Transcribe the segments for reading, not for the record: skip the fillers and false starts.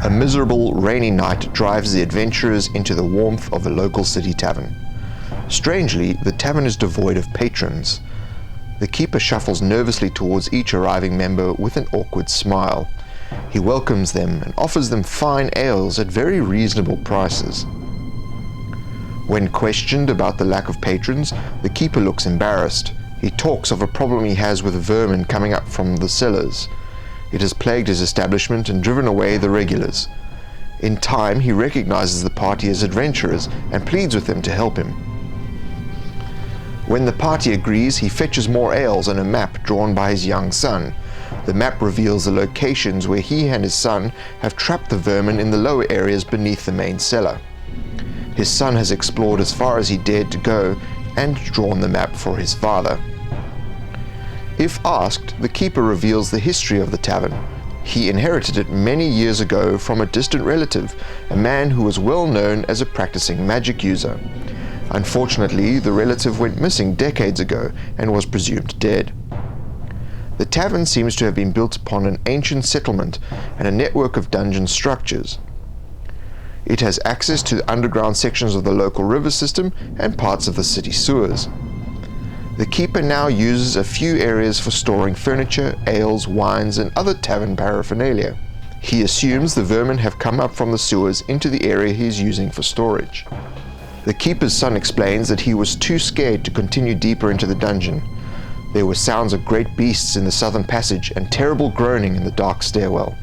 A miserable, rainy night drives the adventurers into the warmth of a local city tavern. Strangely, the tavern is devoid of patrons. The keeper shuffles nervously towards each arriving member with an awkward smile. He welcomes them and offers them fine ales at very reasonable prices. When questioned about the lack of patrons, the keeper looks embarrassed. He talks of a problem he has with vermin coming up from the cellars. It has plagued his establishment and driven away the regulars. In time, he recognizes the party as adventurers and pleads with them to help him. When the party agrees, he fetches more ales and a map drawn by his young son. The map reveals the locations where he and his son have trapped the vermin in the lower areas beneath the main cellar. His son has explored as far as he dared to go and drawn the map for his father. If asked, the keeper reveals the history of the tavern. He inherited it many years ago from a distant relative, a man who was well known as a practicing magic user. Unfortunately, the relative went missing decades ago and was presumed dead. The tavern seems to have been built upon an ancient settlement and a network of dungeon structures. It has access to the underground sections of the local river system and parts of the city sewers. The keeper now uses a few areas for storing furniture, ales, wines, and other tavern paraphernalia. He assumes the vermin have come up from the sewers into the area he is using for storage. The keeper's son explains that he was too scared to continue deeper into the dungeon. There were sounds of great beasts in the southern passage and terrible groaning in the dark stairwell.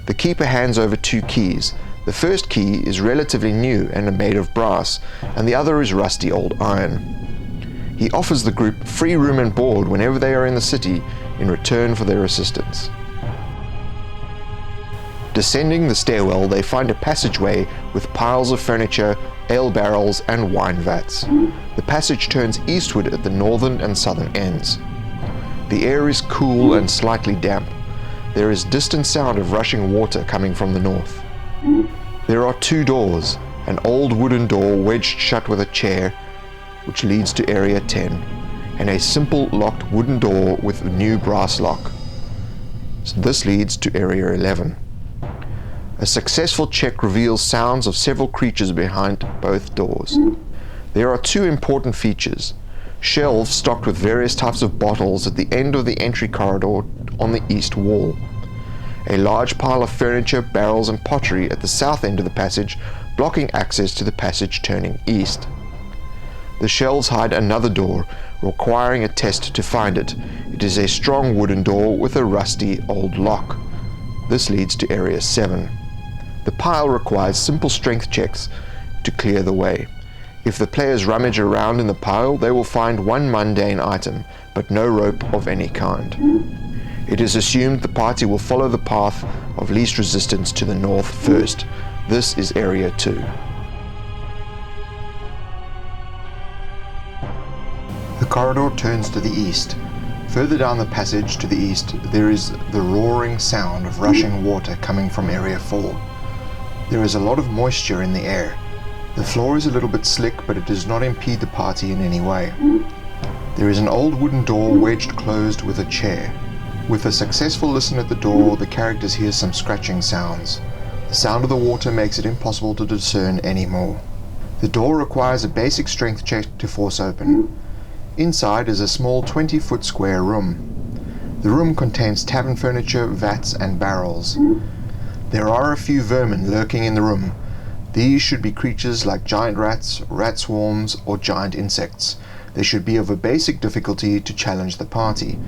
The keeper hands over 2 keys. The first key is relatively new and made of brass, and the other is rusty old iron. He offers the group free room and board whenever they are in the city in return for their assistance. Descending the stairwell, they find a passageway with piles of furniture, ale barrels, and wine vats. The passage turns eastward at the northern and southern ends. The air is cool and slightly damp. There is distant sound of rushing water coming from the north. There are 2 doors, an old wooden door wedged shut with a chair, which leads to Area 10, and a simple locked wooden door with a new brass lock. This leads to Area 11. A successful check reveals sounds of several creatures behind both doors. There are 2 important features: shelves stocked with various types of bottles at the end of the entry corridor on the east wall. A large pile of furniture, barrels, and pottery at the south end of the passage, blocking access to the passage turning east. The shelves hide another door, requiring a test to find it. It is a strong wooden door with a rusty old lock. This leads to Area 7. The pile requires simple strength checks to clear the way. If the players rummage around in the pile, they will find 1 mundane item, but no rope of any kind. It is assumed the party will follow the path of least resistance to the north first. This is Area 2. The corridor turns to the east. Further down the passage to the east, there is the roaring sound of rushing water coming from Area 4. There is a lot of moisture in the air. The floor is a little bit slick, but it does not impede the party in any way. There is an old wooden door wedged closed with a chair. With a successful listen at the door, the characters hear some scratching sounds. The sound of the water makes it impossible to discern any more. The door requires a basic strength check to force open. Inside is a small 20-foot square room. The room contains tavern furniture, vats, and barrels. There are a few vermin lurking in the room. These should be creatures like giant rats, rat swarms, or giant insects. They should be of a basic difficulty to challenge the party.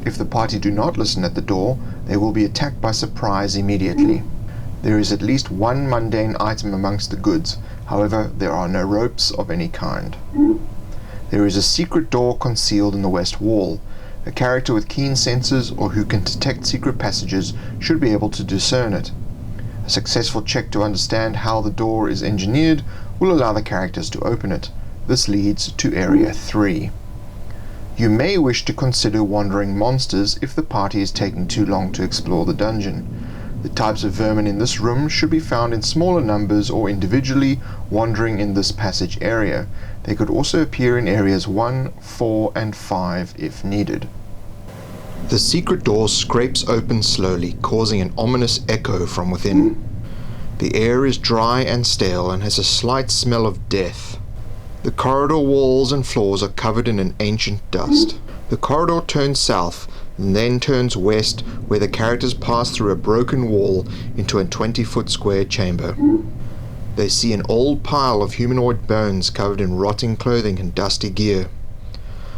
If the party do not listen at the door, they will be attacked by surprise immediately. There is at least 1 mundane item amongst the goods. However, there are no ropes of any kind. There is a secret door concealed in the west wall. A character with keen senses or who can detect secret passages should be able to discern it. A successful check to understand how the door is engineered will allow the characters to open it. This leads to Area 3. You may wish to consider wandering monsters if the party is taking too long to explore the dungeon. The types of vermin in this room should be found in smaller numbers or individually wandering in this passage area. They could also appear in areas 1, 4, and 5 if needed. The secret door scrapes open slowly, causing an ominous echo from within. The air is dry and stale and has a slight smell of death. The corridor walls and floors are covered in an ancient dust. The corridor turns south and then turns west, where the characters pass through a broken wall into a 20-foot square chamber. They see an old pile of humanoid bones covered in rotting clothing and dusty gear.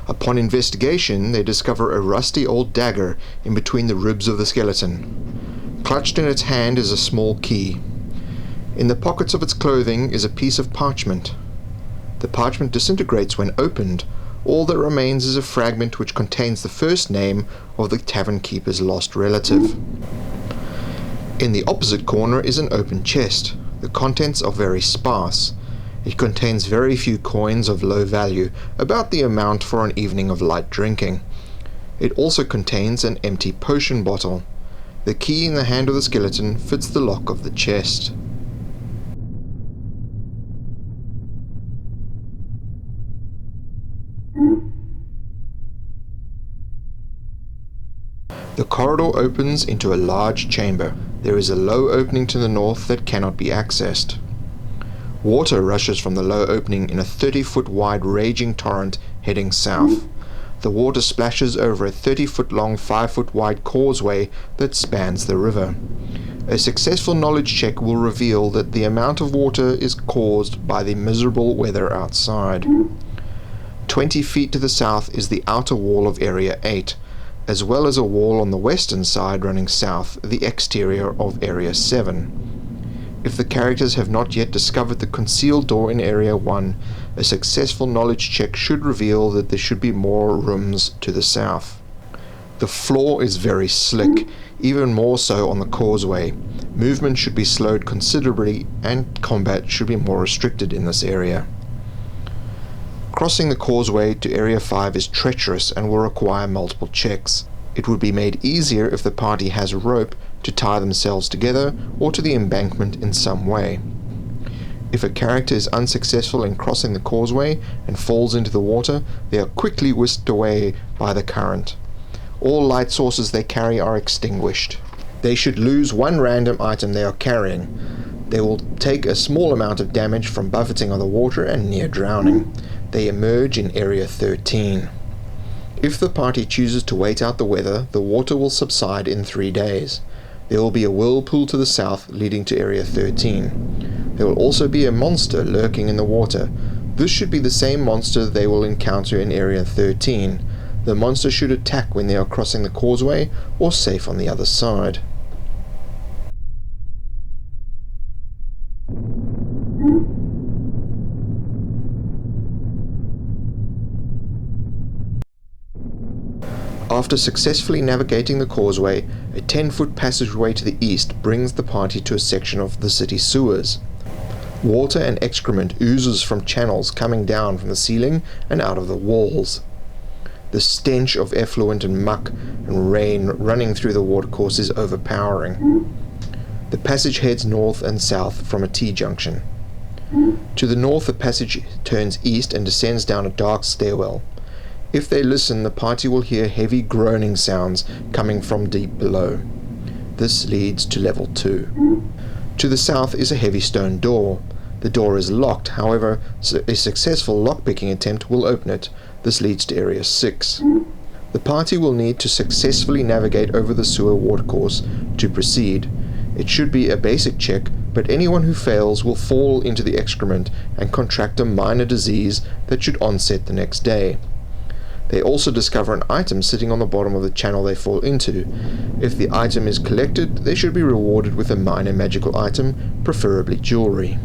Upon investigation, they discover a rusty old dagger in between the ribs of the skeleton. Clutched in its hand is a small key. In the pockets of its clothing is a piece of parchment. The parchment disintegrates when opened. All that remains is a fragment which contains the first name of the tavern keeper's lost relative. In the opposite corner is an open chest. The contents are very sparse. It contains very few coins of low value, about the amount for an evening of light drinking. It also contains an empty potion bottle. The key in the hand of the skeleton fits the lock of the chest. The corridor opens into a large chamber. There is a low opening to the north that cannot be accessed. Water rushes from the low opening in a 30-foot wide raging torrent heading south. The water splashes over a 30-foot long, 5-foot wide causeway that spans the river. A successful knowledge check will reveal that the amount of water is caused by the miserable weather outside. 20 feet to the south is the outer wall of Area 8, as well as a wall on the western side running south, the exterior of Area 7. If the characters have not yet discovered the concealed door in Area 1, a successful knowledge check should reveal that there should be more rooms to the south. The floor is very slick, even more so on the causeway. Movement should be slowed considerably, and combat should be more restricted in this area. Crossing the causeway to Area 5 is treacherous and will require multiple checks. It would be made easier if the party has a rope to tie themselves together or to the embankment in some way. If a character is unsuccessful in crossing the causeway and falls into the water, they are quickly whisked away by the current. All light sources they carry are extinguished. They should lose one random item they are carrying. They will take a small amount of damage from buffeting on the water and near drowning. They emerge in Area 13. If the party chooses to wait out the weather, the water will subside in 3 days. There will be a whirlpool to the south leading to Area 13. There will also be a monster lurking in the water. This should be the same monster they will encounter in Area 13. The monster should attack when they are crossing the causeway or safe on the other side. After successfully navigating the causeway, a 10-foot passageway to the east brings the party to a section of the city sewers. Water and excrement oozes from channels coming down from the ceiling and out of the walls. The stench of effluent and muck and rain running through the watercourse is overpowering. The passage heads north and south from a T-junction. To the north, the passage turns east and descends down a dark stairwell. If they listen, the party will hear heavy groaning sounds coming from deep below. This leads to level 2. To the south is a heavy stone door. The door is locked, however, a successful lockpicking attempt will open it. This leads to Area 6. The party will need to successfully navigate over the sewer watercourse to proceed. It should be a basic check, but anyone who fails will fall into the excrement and contract a minor disease that should onset the next day. They also discover an item sitting on the bottom of the channel they fall into. If the item is collected, they should be rewarded with a minor magical item, preferably jewelry.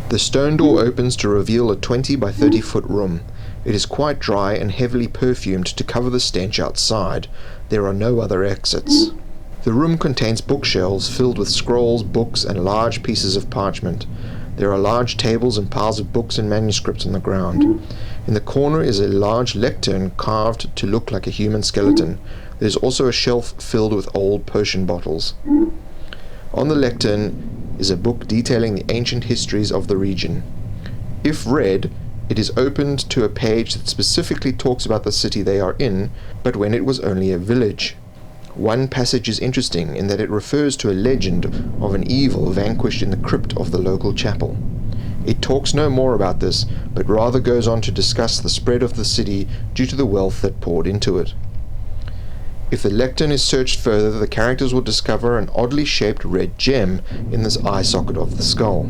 The stone door opens to reveal a 20 by 30 foot room. It is quite dry and heavily perfumed to cover the stench outside. There are no other exits. The room contains bookshelves filled with scrolls, books, and large pieces of parchment. There are large tables and piles of books and manuscripts on the ground. In the corner is a large lectern carved to look like a human skeleton. There is also a shelf filled with old potion bottles. On the lectern is a book detailing the ancient histories of the region. If read, it is opened to a page that specifically talks about the city they are in, but when it was only a village. One passage is interesting in that it refers to a legend of an evil vanquished in the crypt of the local chapel. It talks no more about this, but rather goes on to discuss the spread of the city due to the wealth that poured into it. If the lectern is searched further, the characters will discover an oddly shaped red gem in this eye socket of the skull.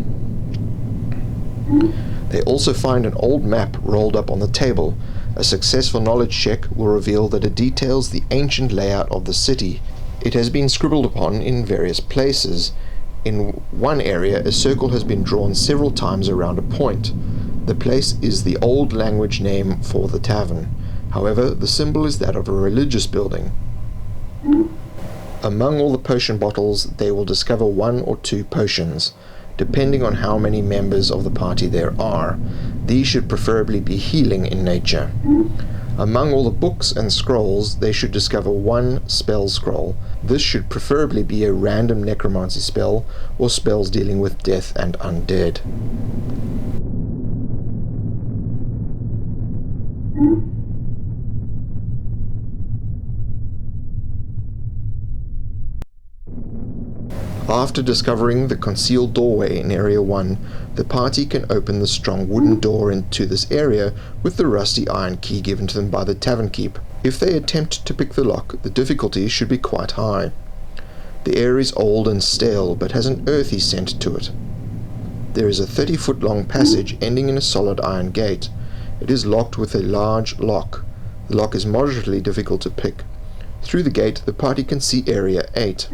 They also find an old map rolled up on the table. A successful knowledge check will reveal that it details the ancient layout of the city. It has been scribbled upon in various places. In one area, a circle has been drawn several times around a point. The place is the old language name for the tavern. However, the symbol is that of a religious building. Among all the potion bottles, they will discover 1 or 2 potions, depending on how many members of the party there are. These should preferably be healing in nature. Among all the books and scrolls, they should discover 1 spell scroll. This should preferably be a random necromancy spell or spells dealing with death and undead. After discovering the concealed doorway in Area 1, the party can open the strong wooden door into this area with the rusty iron key given to them by the tavern keep. If they attempt to pick the lock, the difficulty should be quite high. The air is old and stale, but has an earthy scent to it. There is a 30-foot long passage ending in a solid iron gate. It is locked with a large lock. The lock is moderately difficult to pick. Through the gate, the party can see Area 8.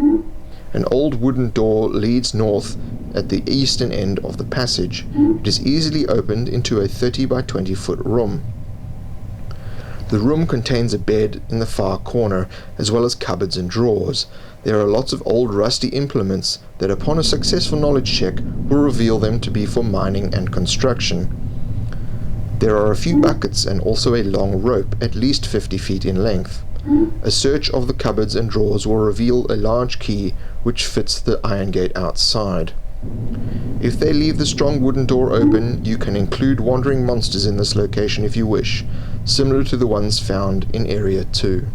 An old wooden door leads north at the eastern end of the passage. It is easily opened into a 30 by 20 foot room. The room contains a bed in the far corner, as well as cupboards and drawers. There are lots of old rusty implements that upon a successful knowledge check will reveal them to be for mining and construction. There are a few buckets and also a long rope, at least 50 feet in length. A search of the cupboards and drawers will reveal a large key which fits the iron gate outside. If they leave the strong wooden door open, you can include wandering monsters in this location if you wish, similar to the ones found in Area 2.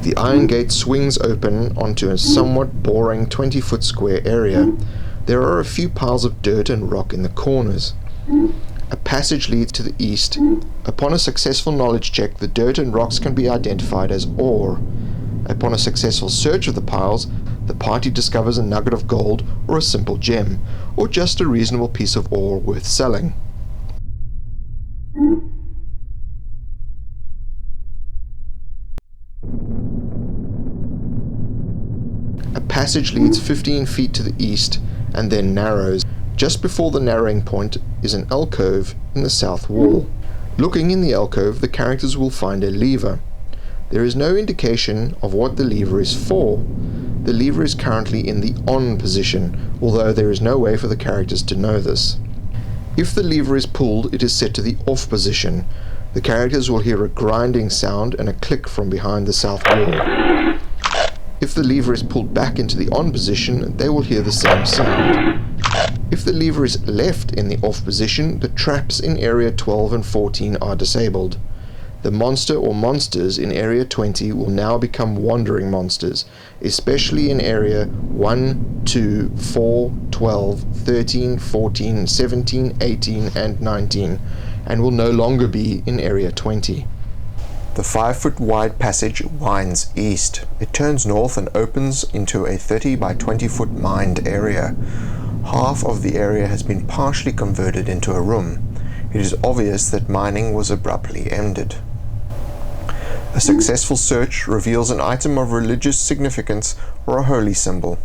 The iron gate swings open onto a somewhat boring 20-foot square area. There are a few piles of dirt and rock in the corners. A passage leads to the east. Upon a successful knowledge check, the dirt and rocks can be identified as ore. Upon a successful search of the piles, the party discovers a nugget of gold or a simple gem, or just a reasonable piece of ore worth selling. A passage leads 15 feet to the east and then narrows. Just before the narrowing point is an alcove in the south wall. Looking in the alcove, the characters will find a lever. There is no indication of what the lever is for. The lever is currently in the on position, although there is no way for the characters to know this. If the lever is pulled, it is set to the off position. The characters will hear a grinding sound and a click from behind the south wall. If the lever is pulled back into the on position, they will hear the same sound. If the lever is left in the off position, the traps in Area 12 and 14 are disabled. The monster or monsters in Area 20 will now become wandering monsters, especially in Area 1, 2, 4, 12, 13, 14, 17, 18, and 19, and will no longer be in Area 20. The 5-foot wide passage winds east. It turns north and opens into a 30 by 20 foot mined area. Half of the area has been partially converted into a room. It is obvious that mining was abruptly ended. A successful search reveals an item of religious significance or a holy symbol.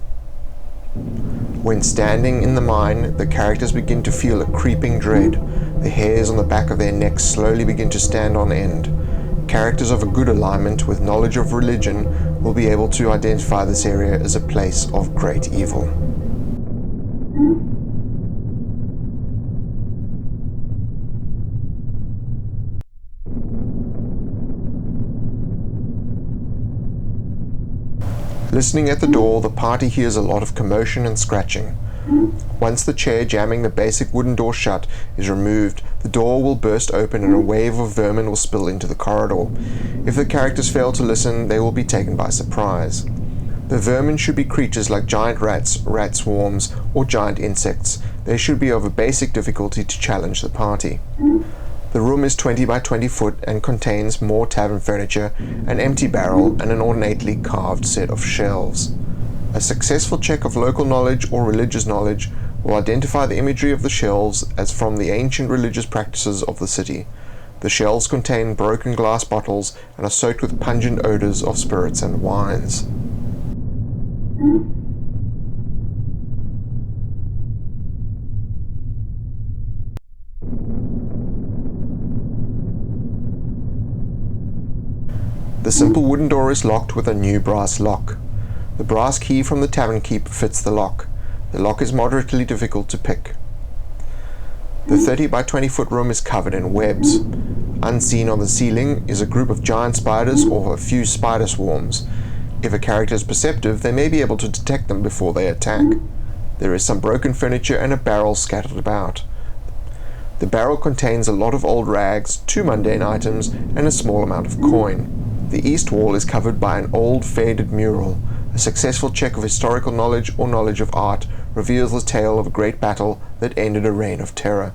When standing in the mine, the characters begin to feel a creeping dread. The hairs on the back of their necks slowly begin to stand on end. Characters of a good alignment with knowledge of religion will be able to identify this area as a place of great evil. Listening at the door, the party hears a lot of commotion and scratching. Once the chair jamming the basic wooden door shut is removed, the door will burst open and a wave of vermin will spill into the corridor. If the characters fail to listen, they will be taken by surprise. The vermin should be creatures like giant rats, rat swarms, or giant insects. They should be of a basic difficulty to challenge the party. The room is 20 by 20 foot and contains more tavern furniture, an empty barrel, and an ornately carved set of shelves. A successful check of local knowledge or religious knowledge will identify the imagery of the shelves as from the ancient religious practices of the city. The shelves contain broken glass bottles and are soaked with pungent odors of spirits and wines. The simple wooden door is locked with a new brass lock. The brass key from the tavern keep fits the lock. The lock is moderately difficult to pick. The 30 by 20 foot room is covered in webs. Unseen on the ceiling is a group of giant spiders or a few spider swarms. If a character is perceptive, they may be able to detect them before they attack. There is some broken furniture and a barrel scattered about. The barrel contains a lot of old rags, 2 mundane items, and a small amount of coin. The east wall is covered by an old faded mural. A successful check of historical knowledge or knowledge of art reveals the tale of a great battle that ended a reign of terror.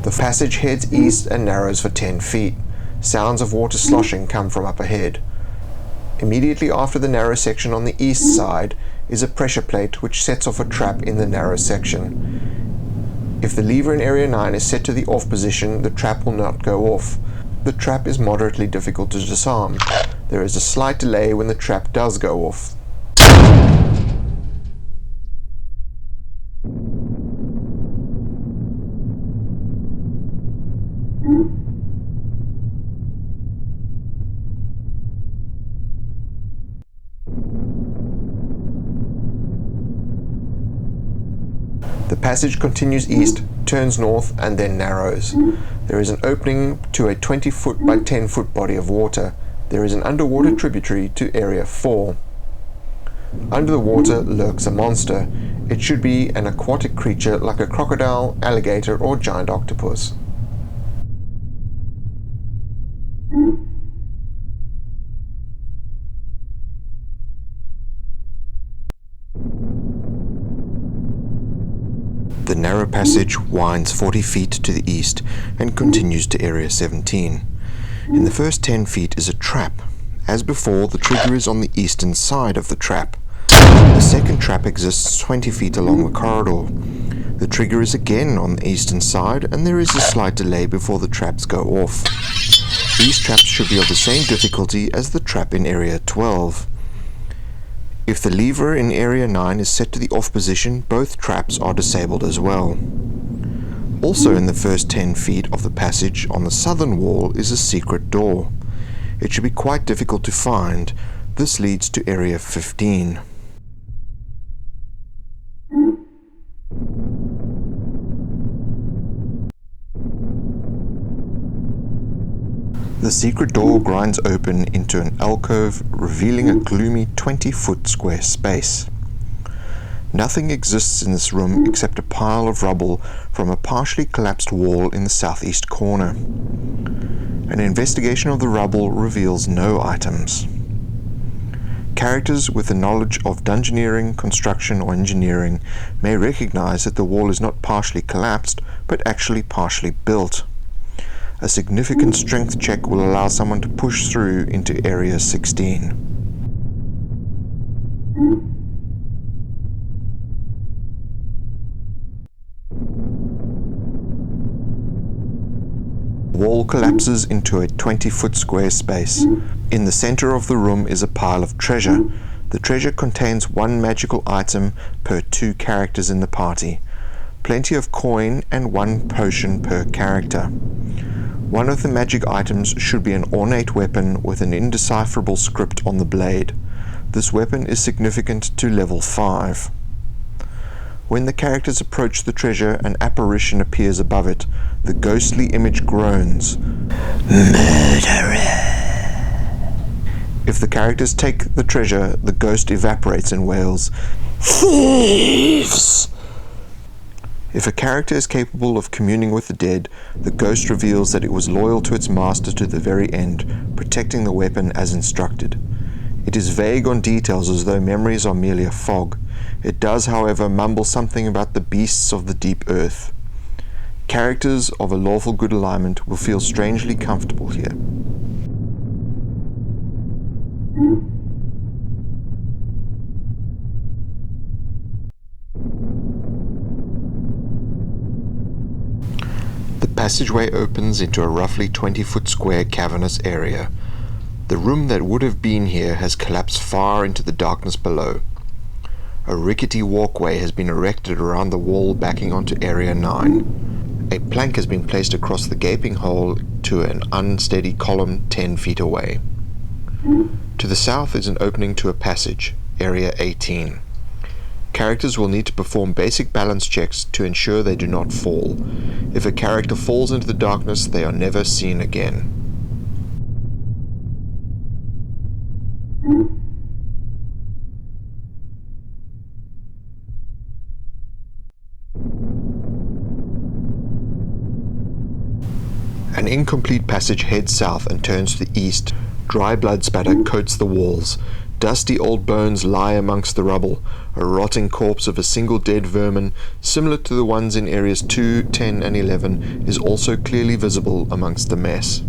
The passage heads east and narrows for 10 feet. Sounds of water sloshing come from up ahead. Immediately after the narrow section on the east side is a pressure plate which sets off a trap in the narrow section. If the lever in Area 9 is set to the off position, the trap will not go off. The trap is moderately difficult to disarm. There is a slight delay when the trap does go off. The passage continues east, turns north, and then narrows. There is an opening to a 20 foot by 10 foot body of water. There is an underwater tributary to Area 4. Under the water lurks a monster. It should be an aquatic creature like a crocodile, alligator, or giant octopus. The narrow passage winds 40 feet to the east and continues to Area 17. In the first 10 feet is a trap. As before, the trigger is on the eastern side of the trap. The second trap exists 20 feet along the corridor. The trigger is again on the eastern side, and there is a slight delay before the traps go off. These traps should be of the same difficulty as the trap in Area 12. If the lever in Area 9 is set to the off position, both traps are disabled as well. Also in the first 10 feet of the passage on the southern wall is a secret door. It should be quite difficult to find. This leads to Area 15. The secret door grinds open into an alcove, revealing a gloomy 20-foot square space. Nothing exists in this room except a pile of rubble from a partially collapsed wall in the southeast corner. An investigation of the rubble reveals no items. Characters with the knowledge of dungeoneering, construction, or engineering may recognize that the wall is not partially collapsed, but actually partially built. A significant strength check will allow someone to push through into Area 16. wall collapses into a 20-foot square space. In the center of the room is a pile of treasure. The treasure contains one magical item per 2 characters in the party. Plenty of coin and 1 potion per character. One of the magic items should be an ornate weapon with an indecipherable script on the blade. This weapon is significant to level 5. When the characters approach the treasure, an apparition appears above it. The ghostly image groans, "Murderer!" If the characters take the treasure, the ghost evaporates and wails, "Thieves!" If a character is capable of communing with the dead, the ghost reveals that it was loyal to its master to the very end, protecting the weapon as instructed. It is vague on details, as though memories are merely a fog. It does, however, mumble something about the beasts of the deep earth. Characters of a lawful good alignment will feel strangely comfortable here. The passageway opens into a roughly 20-foot square cavernous area. The room that would have been here has collapsed far into the darkness below. A rickety walkway has been erected around the wall backing onto Area 9. A plank has been placed across the gaping hole to an unsteady column 10 feet away. To the south is an opening to a passage, Area 18. Characters will need to perform basic balance checks to ensure they do not fall. If a character falls into the darkness, they are never seen again. An incomplete passage heads south and turns to the east. Dry blood spatter coats the walls. Dusty old bones lie amongst the rubble. A rotting corpse of a single dead vermin, similar to the ones in areas 2, 10, and 11, is also clearly visible amongst the mess.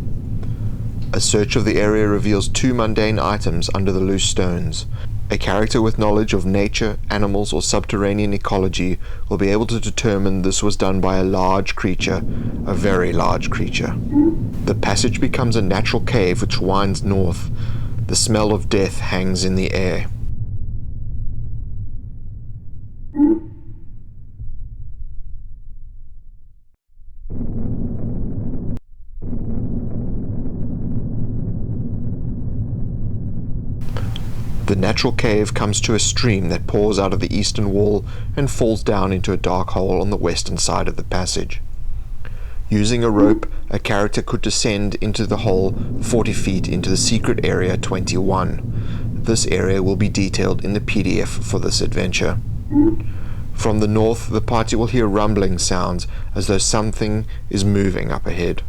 A search of the area reveals 2 mundane items under the loose stones. A character with knowledge of nature, animals, or subterranean ecology will be able to determine this was done by a large creature, a very large creature. The passage becomes a natural cave which winds north. The smell of death hangs in the air. The natural cave comes to a stream that pours out of the eastern wall and falls down into a dark hole on the western side of the passage. Using a rope, a character could descend into the hole 40 feet into the secret area 21. This area will be detailed in the PDF for this adventure. From the north, the party will hear rumbling sounds as though something is moving up ahead.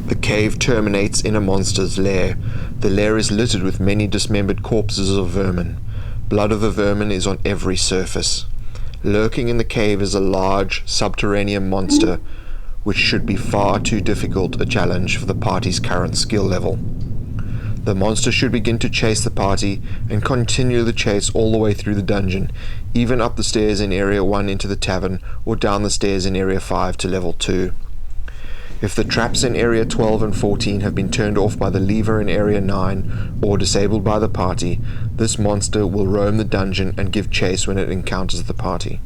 The cave terminates in a monster's lair. The lair is littered with many dismembered corpses of vermin. Blood of the vermin is on every surface. Lurking in the cave is a large subterranean monster, which should be far too difficult a challenge for the party's current skill level. The monster should begin to chase the party and continue the chase all the way through the dungeon, even up the stairs in Area 1 into the Tavern, or down the stairs in Area 5 to Level 2. If the traps in Area 12 and 14 have been turned off by the lever in Area 9 or disabled by the party, this monster will roam the dungeon and give chase when it encounters the party.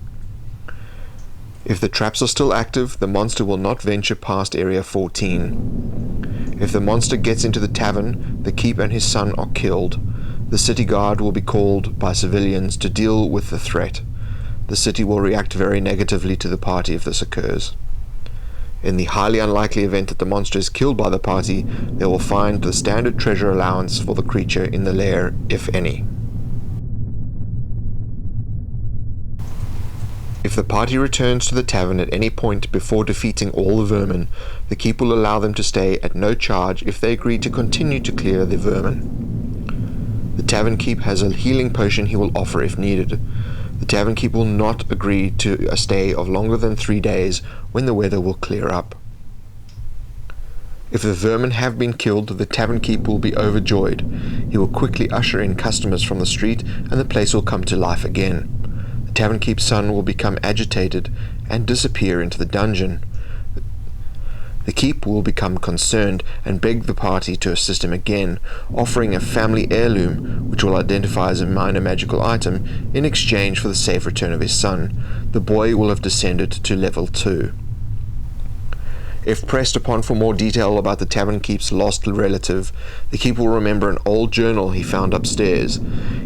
If the traps are still active, the monster will not venture past Area 14. If the monster gets into the tavern, the keep and his son are killed. The city guard will be called by civilians to deal with the threat. The city will react very negatively to the party if this occurs. In the highly unlikely event that the monster is killed by the party, they will find the standard treasure allowance for the creature in the lair, if any. If the party returns to the tavern at any point before defeating all the vermin, the keep will allow them to stay at no charge if they agree to continue to clear the vermin. The tavern keep has a healing potion he will offer if needed. The tavern keep will not agree to a stay of longer than 3 days when the weather will clear up. If the vermin have been killed, the tavern keep will be overjoyed. He will quickly usher in customers from the street, and the place will come to life again. The tavern keep's son will become agitated and disappear into the dungeon. The keep will become concerned and beg the party to assist him again, offering a family heirloom, which will identify as a minor magical item, in exchange for the safe return of his son. The boy will have descended to level 2. If pressed upon for more detail about the tavern keep's lost relative, the keep will remember an old journal he found upstairs.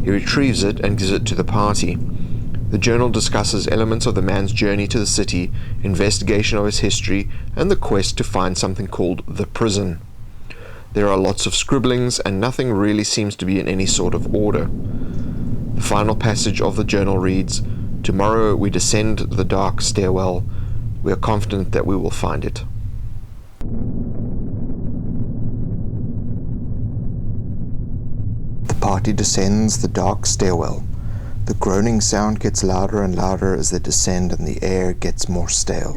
He retrieves it and gives it to the party. The journal discusses elements of the man's journey to the city, investigation of his history, and the quest to find something called the prison. There are lots of scribblings, and nothing really seems to be in any sort of order. The final passage of the journal reads, "Tomorrow we descend the dark stairwell. We are confident that we will find it." The party descends the dark stairwell. The groaning sound gets louder and louder as they descend, and the air gets more stale.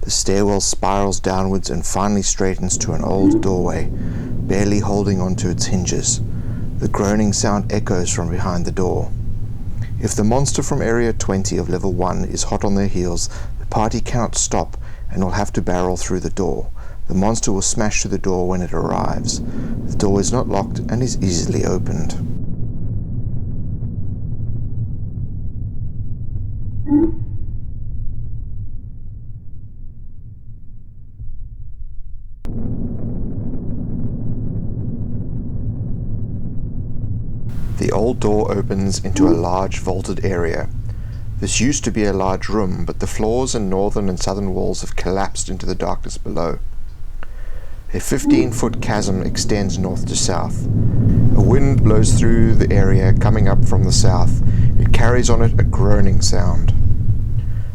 The stairwell spirals downwards and finally straightens to an old doorway, barely holding onto its hinges. The groaning sound echoes from behind the door. If the monster from Area 20 of Level 1 is hot on their heels, the party cannot stop and will have to barrel through the door. The monster will smash through the door when it arrives. The door is not locked and is easily opened. The old door opens into a large vaulted area. This used to be a large room, but the floors and northern and southern walls have collapsed into the darkness below. A 15-foot chasm extends north to south. A wind blows through the area coming up from the south. It carries on it a groaning sound.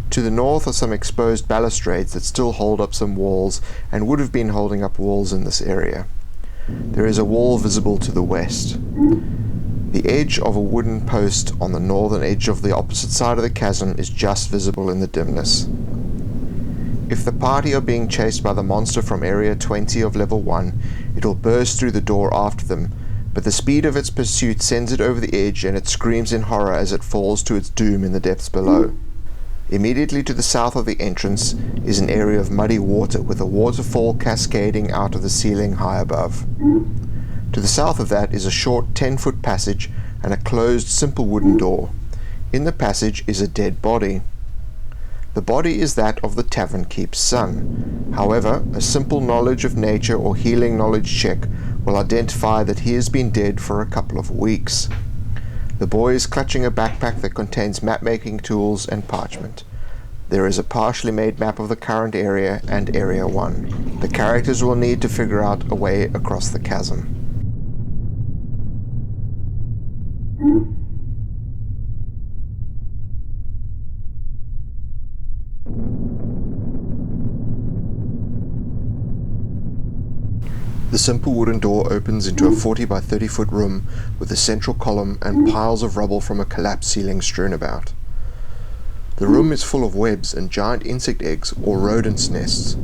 To the north are some exposed balustrades that still hold up some walls and would have been holding up walls in this area. There is a wall visible to the west. The edge of a wooden post on the northern edge of the opposite side of the chasm is just visible in the dimness. If the party are being chased by the monster from Area 20 of Level 1, it will burst through the door after them, but the speed of its pursuit sends it over the edge and it screams in horror as it falls to its doom in the depths below. Immediately to the south of the entrance is an area of muddy water with a waterfall cascading out of the ceiling high above. To the south of that is a short 10-foot passage and a closed simple wooden door. In the passage is a dead body. The body is that of the tavern keep's son. However, a simple knowledge of nature or healing knowledge check will identify that he has been dead for a couple of weeks. The boy is clutching a backpack that contains map-making tools and parchment. There is a partially made map of the current area and Area 1. The characters will need to figure out a way across the chasm. The simple wooden door opens into a 40 by 30 foot room with a central column and piles of rubble from a collapsed ceiling strewn about. The room is full of webs and giant insect eggs or rodents' nests.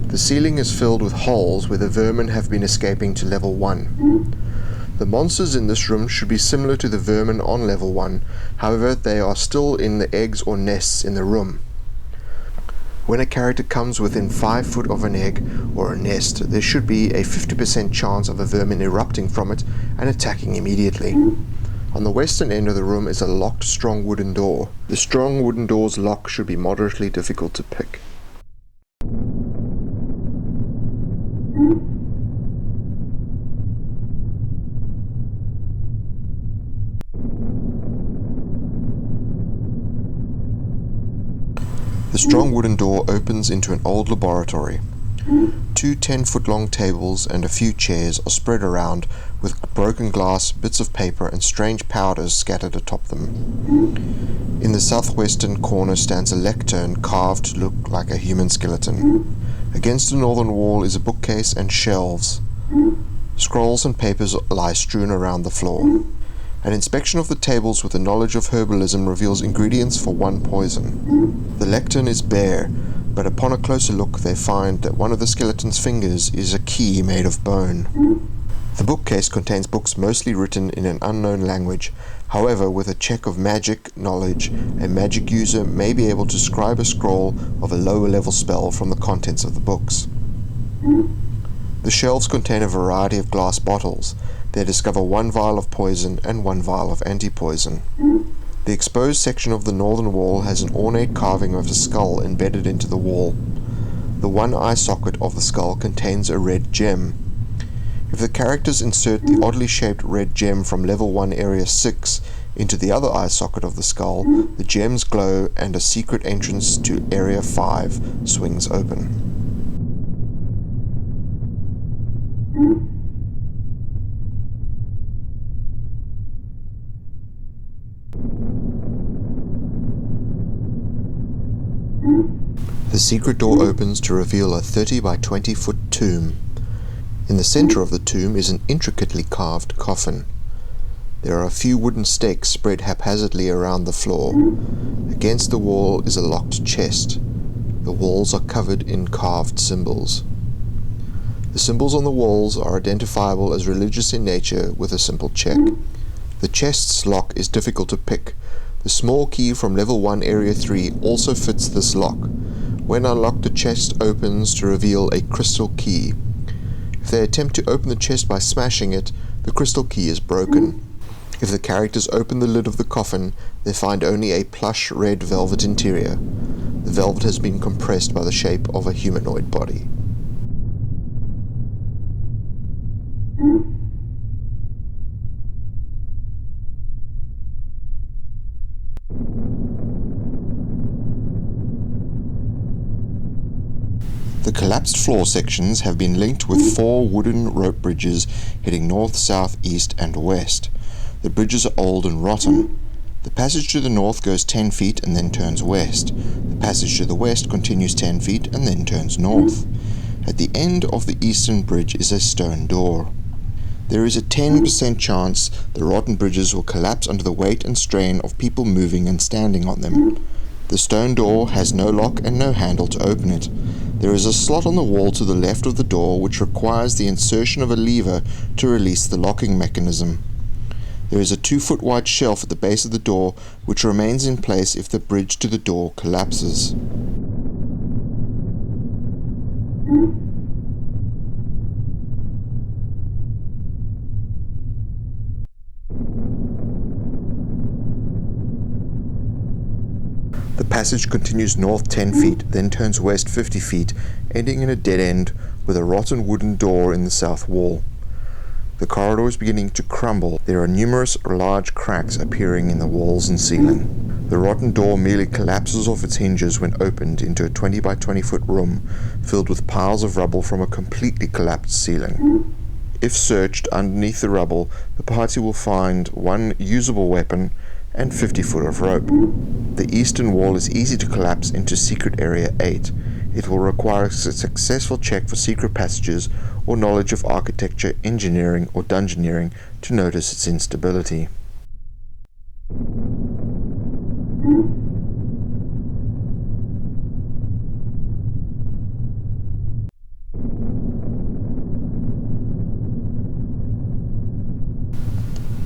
The ceiling is filled with holes where the vermin have been escaping to Level 1. The monsters in this room should be similar to the vermin on Level 1, however they are still in the eggs or nests in the room. When a character comes within 5 foot of an egg or a nest, there should be a 50% chance of a vermin erupting from it and attacking immediately. On the western end of the room is a locked strong wooden door. The strong wooden door's lock should be moderately difficult to pick. The strong wooden door opens into an old laboratory. 2 10-foot-long tables and a few chairs are spread around with broken glass, bits of paper and strange powders scattered atop them. In the southwestern corner stands a lectern carved to look like a human skeleton. Against the northern wall is a bookcase and shelves. Scrolls and papers lie strewn around the floor. An inspection of the tables with a knowledge of herbalism reveals ingredients for 1 poison. The lectern is bare. but upon a closer look they find that one of the skeleton's fingers is a key made of bone. The bookcase contains books mostly written in an unknown language. However, with a check of magic knowledge, a magic user may be able to scribe a scroll of a lower level spell from the contents of the books. The shelves contain a variety of glass bottles. They discover 1 vial of poison and 1 vial of anti-poison. The exposed section of the northern wall has an ornate carving of a skull embedded into the wall. The one eye socket of the skull contains a red gem. If the characters insert the oddly shaped red gem from level 1 area 6 into the other eye socket of the skull, the gems glow and a secret entrance to area 5 swings open. The secret door opens to reveal a 30 by 20 foot tomb. In the center of the tomb is an intricately carved coffin. There are a few wooden stakes spread haphazardly around the floor. Against the wall is a locked chest. The walls are covered in carved symbols. The symbols on the walls are identifiable as religious in nature with a simple check. The chest's lock is difficult to pick. The small key from level 1 area 3 also fits this lock. When unlocked, the chest opens to reveal a crystal key. If they attempt to open the chest by smashing it, the crystal key is broken. If the characters open the lid of the coffin, they find only a plush red velvet interior. The velvet has been compressed by the shape of a humanoid body. The collapsed floor sections have been linked with 4 wooden rope bridges heading north, south, east, and west. The bridges are old and rotten. The passage to the north goes 10 feet and then turns west. The passage to the west continues 10 feet and then turns north. At the end of the eastern bridge is a stone door. There is a 10% chance the rotten bridges will collapse under the weight and strain of people moving and standing on them. The stone door has no lock and no handle to open it. There is a slot on the wall to the left of the door which requires the insertion of a lever to release the locking mechanism. There is a 2-foot wide shelf at the base of the door which remains in place if the bridge to the door collapses. The passage continues north 10 feet, then turns west 50 feet, ending in a dead end with a rotten wooden door in the south wall. The corridor is beginning to crumble. There are numerous large cracks appearing in the walls and ceiling. The rotten door merely collapses off its hinges when opened into a 20 by 20 foot room filled with piles of rubble from a completely collapsed ceiling. If searched underneath the rubble, the party will find 1 usable weapon and 50 foot of rope. The eastern wall is easy to collapse into Secret Area 8. It will require a successful check for secret passages or knowledge of architecture, engineering, or dungeoneering to notice its instability.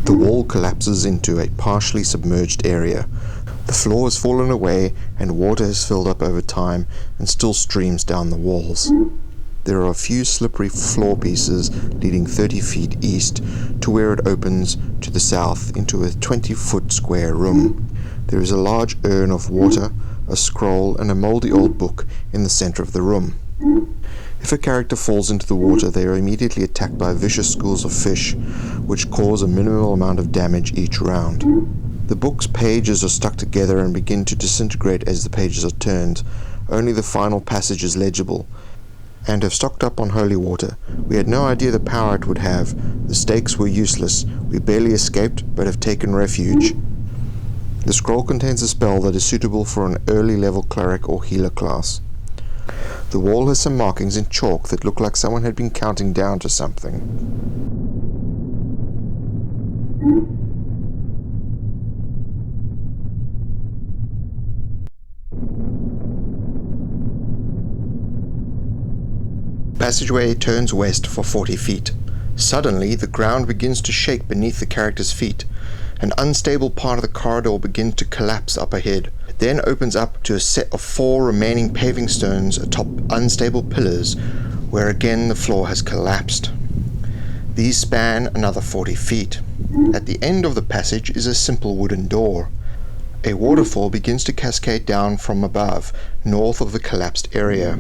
The wall collapses into a partially submerged area. The floor has fallen away and water has filled up over time and still streams down the walls. There are a few slippery floor pieces leading 30 feet east to where it opens to the south into a 20-foot square room. There is a large urn of water, a scroll, and a moldy old book in the center of the room. If a character falls into the water, they are immediately attacked by vicious schools of fish, which cause a minimal amount of damage each round. The book's pages are stuck together and begin to disintegrate as the pages are turned. Only the final passage is legible, and have stocked up on holy water. We had no idea the power it would have. The stakes were useless. We barely escaped, but have taken refuge. The scroll contains a spell that is suitable for an early level cleric or healer class. The wall has some markings in chalk that look like someone had been counting down to something. Passageway turns west for 40 feet. Suddenly, the ground begins to shake beneath the character's feet. An unstable part of the corridor begins to collapse up ahead. It then opens up to a set of 4 remaining paving stones atop unstable pillars, where again the floor has collapsed. These span another 40 feet. At the end of the passage is a simple wooden door. A waterfall begins to cascade down from above, north of the collapsed area.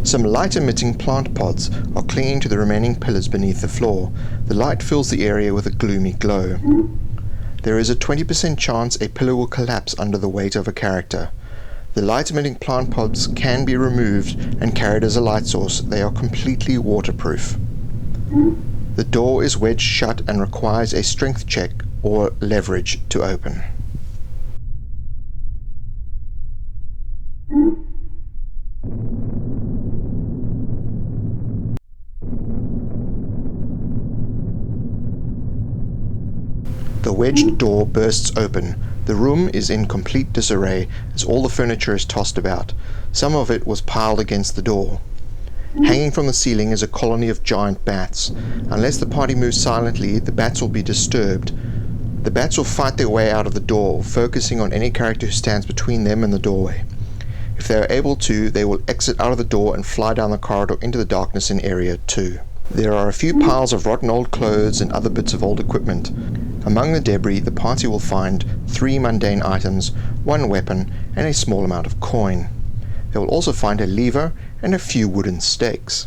Some light-emitting plant pods are clinging to the remaining pillars beneath the floor. The light fills the area with a gloomy glow. There is a 20% chance a pillar will collapse under the weight of a character. The light-emitting plant pods can be removed and carried as a light source. They are completely waterproof. The door is wedged shut and requires a strength check or leverage to open. The wedged door bursts open. The room is in complete disarray as all the furniture is tossed about. Some of it was piled against the door. Hanging from the ceiling is a colony of giant bats. Unless the party moves silently, the bats will be disturbed. The bats will fight their way out of the door, focusing on any character who stands between them and the doorway. If they are able to, they will exit out of the door and fly down the corridor into the darkness in Area 2. There are a few piles of rotten old clothes and other bits of old equipment. Among the debris, the party will find 3 mundane items, 1 weapon, and a small amount of coin. They will also find a lever and a few wooden stakes.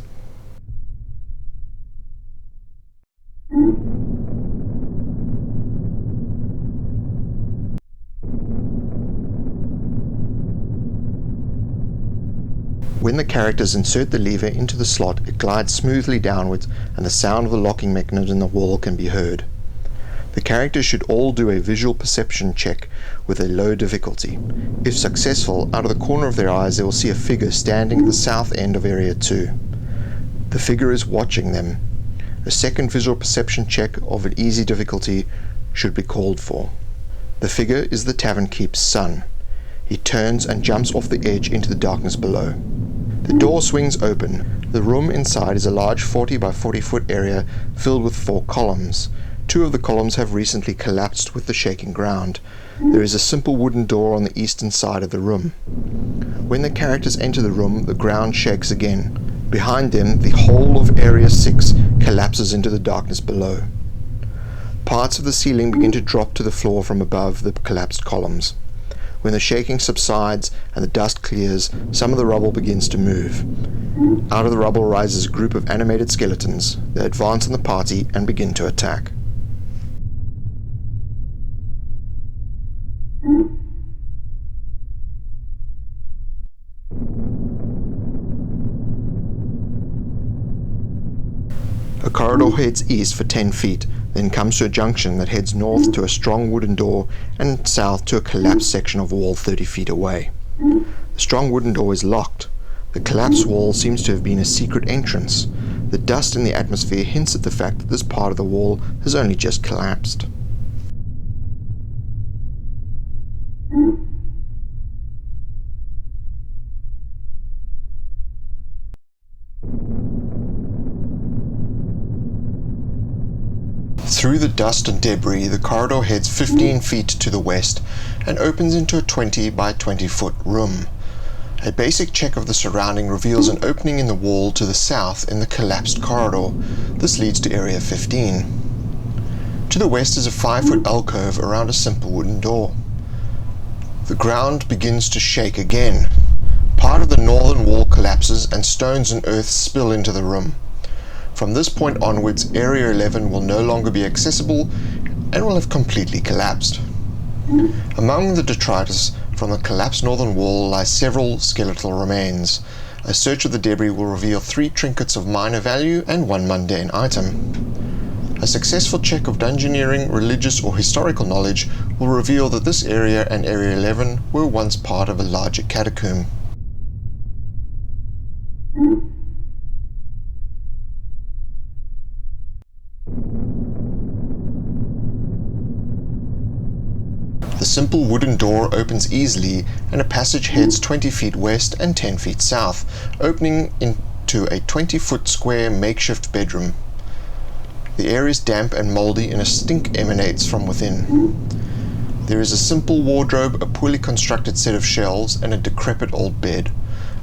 When the characters insert the lever into the slot, it glides smoothly downwards and the sound of the locking mechanism in the wall can be heard. The characters should all do a visual perception check with a low difficulty. If successful, out of the corner of their eyes they will see a figure standing at the south end of Area 2. The figure is watching them. A second visual perception check of an easy difficulty should be called for. The figure is the tavern keep's son. He turns and jumps off the edge into the darkness below. The door swings open. The room inside is a large 40 by 40 foot area filled with 4 columns. 2 of the columns have recently collapsed with the shaking ground. There is a simple wooden door on the eastern side of the room. When the characters enter the room, the ground shakes again. Behind them, the whole of Area 6 collapses into the darkness below. Parts of the ceiling begin to drop to the floor from above the collapsed columns. When the shaking subsides and the dust clears, some of the rubble begins to move. Out of the rubble rises a group of animated skeletons. They advance on the party and begin to attack. A corridor heads east for 10 feet, then comes to a junction that heads north to a strong wooden door and south to a collapsed section of wall 30 feet away. The strong wooden door is locked. The collapsed wall seems to have been a secret entrance. The dust in the atmosphere hints at the fact that this part of the wall has only just collapsed. Through the dust and debris, the corridor heads 15 feet to the west and opens into a 20 by 20 foot room. A basic check of the surrounding reveals an opening in the wall to the south in the collapsed corridor. This leads to Area 15. To the west is a 5-foot alcove around a simple wooden door. The ground begins to shake again. Part of the northern wall collapses and stones and earth spill into the room. From this point onwards, Area 11 will no longer be accessible and will have completely collapsed. Among the detritus from the collapsed northern wall lie several skeletal remains. A search of the debris will reveal 3 trinkets of minor value and 1 mundane item. A successful check of dungeoneering, religious or historical knowledge will reveal that this area and Area 11 were once part of a larger catacomb. The simple wooden door opens easily and a passage heads 20 feet west and 10 feet south, opening to a 20-foot square makeshift bedroom. The air is damp and mouldy and a stink emanates from within. There is a simple wardrobe, a poorly constructed set of shelves, and a decrepit old bed.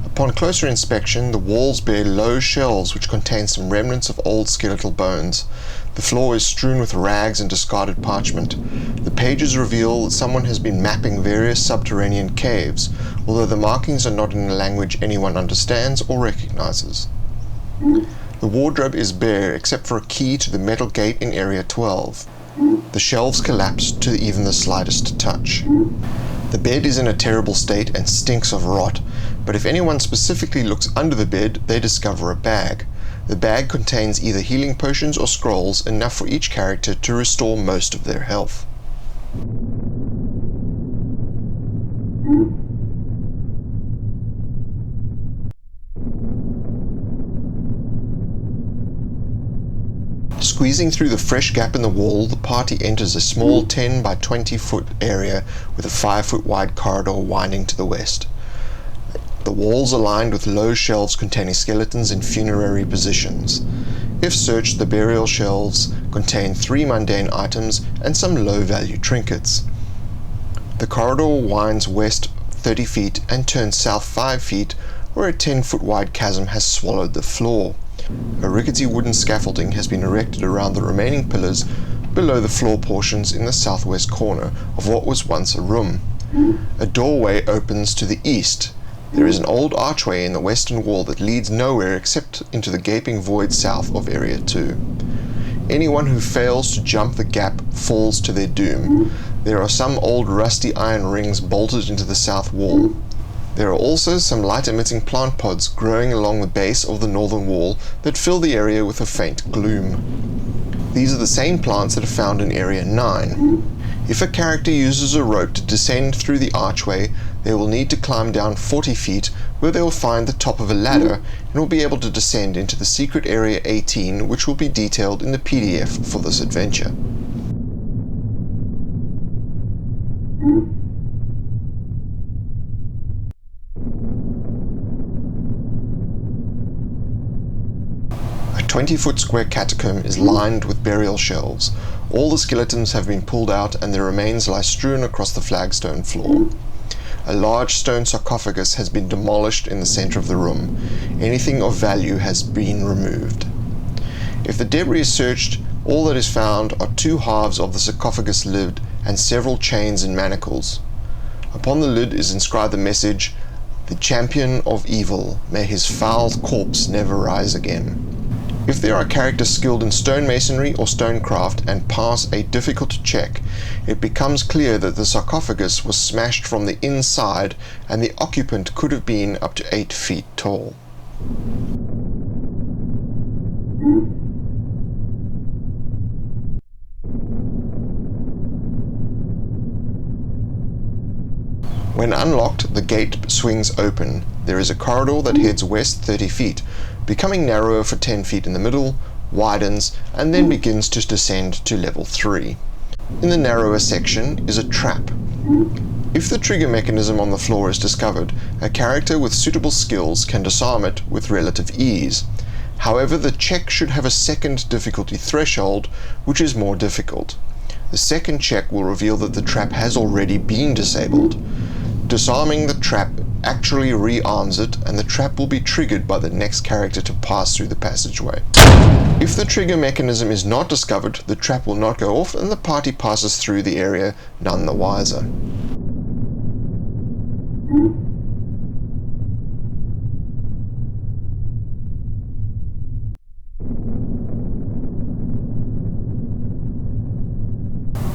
Upon closer inspection, the walls bear low shelves which contain some remnants of old skeletal bones. The floor is strewn with rags and discarded parchment. The pages reveal that someone has been mapping various subterranean caves, although the markings are not in a language anyone understands or recognizes. The wardrobe is bare except for a key to the metal gate in Area 12. The shelves collapse to even the slightest touch. The bed is in a terrible state and stinks of rot, but if anyone specifically looks under the bed, they discover a bag. The bag contains either healing potions or scrolls, enough for each character to restore most of their health. Squeezing through the fresh gap in the wall, the party enters a small 10 by 20 foot area with a 5 foot wide corridor winding to the west. The walls are lined with low shelves containing skeletons in funerary positions. If searched, the burial shelves contain 3 mundane items and some low-value trinkets. The corridor winds west 30 feet and turns south 5 feet, where a 10-foot wide chasm has swallowed the floor. A rickety wooden scaffolding has been erected around the remaining pillars below the floor portions in the southwest corner of what was once a room. A doorway opens to the east. There is an old archway in the western wall that leads nowhere except into the gaping void south of Area 2. Anyone who fails to jump the gap falls to their doom. There are some old rusty iron rings bolted into the south wall. There are also some light-emitting plant pods growing along the base of the northern wall that fill the area with a faint gloom. These are the same plants that are found in Area 9. If a character uses a rope to descend through the archway, they will need to climb down 40 feet, where they will find the top of a ladder and will be able to descend into the secret Area 18, which will be detailed in the PDF for this adventure. A 20-foot square catacomb is lined with burial shelves. All the skeletons have been pulled out and their remains lie strewn across the flagstone floor. A large stone sarcophagus has been demolished in the center of the room. Anything of value has been removed. If the debris is searched, all that is found are 2 halves of the sarcophagus lid and several chains and manacles. Upon the lid is inscribed the message, "The champion of evil, may his foul corpse never rise again." If there are characters skilled in stonemasonry or stonecraft and pass a difficult check, it becomes clear that the sarcophagus was smashed from the inside and the occupant could have been up to 8 feet tall. When unlocked, the gate swings open. There is a corridor that heads west 30 feet, becoming narrower for 10 feet in the middle, widens, and then begins to descend to level 3. In the narrower section is a trap. If the trigger mechanism on the floor is discovered, a character with suitable skills can disarm it with relative ease. However, the check should have a second difficulty threshold, which is more difficult. The second check will reveal that the trap has already been disabled. Disarming the trap actually rearms it, and the trap will be triggered by the next character to pass through the passageway. If the trigger mechanism is not discovered, the trap will not go off and the party passes through the area none the wiser.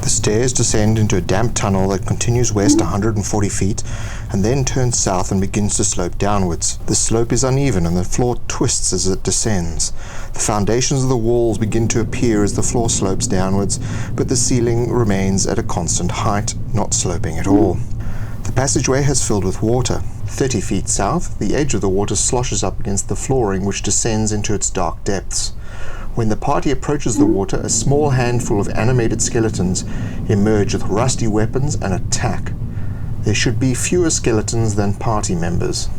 The stairs descend into a damp tunnel that continues west 140 feet and then turns south and begins to slope downwards. The slope is uneven and the floor twists as it descends. The foundations of the walls begin to appear as the floor slopes downwards, but the ceiling remains at a constant height, not sloping at all. The passageway has filled with water. 30 feet south, the edge of the water sloshes up against the flooring, which descends into its dark depths. When the party approaches the water, a small handful of animated skeletons emerge with rusty weapons and attack. There should be fewer skeletons than party members.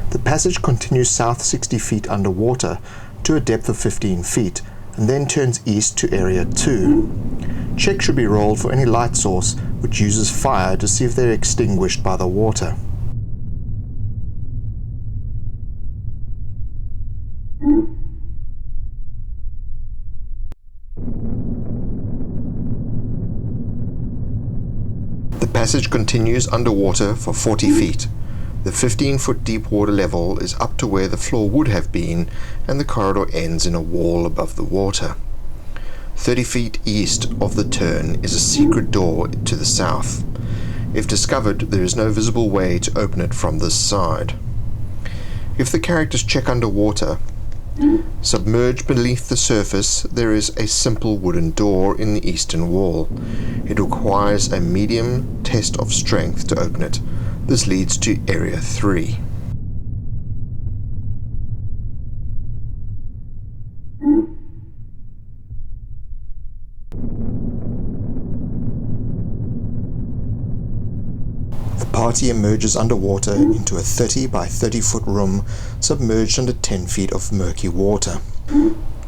The passage continues south 60 feet underwater to a depth of 15 feet and then turns east to Area 2. Check should be rolled for any light source which uses fire to see if they're extinguished by the water. The passage continues underwater for 40 feet. The 15-foot deep water level is up to where the floor would have been, and the corridor ends in a wall above the water. 30 feet east of the turn is a secret door to the south. If discovered, there is no visible way to open it from this side. If the characters check underwater, submerged beneath the surface, there is a simple wooden door in the eastern wall. It requires a medium test of strength to open it. This leads to Area 3. The party emerges underwater into a 30 by 30 foot room submerged under 10 feet of murky water.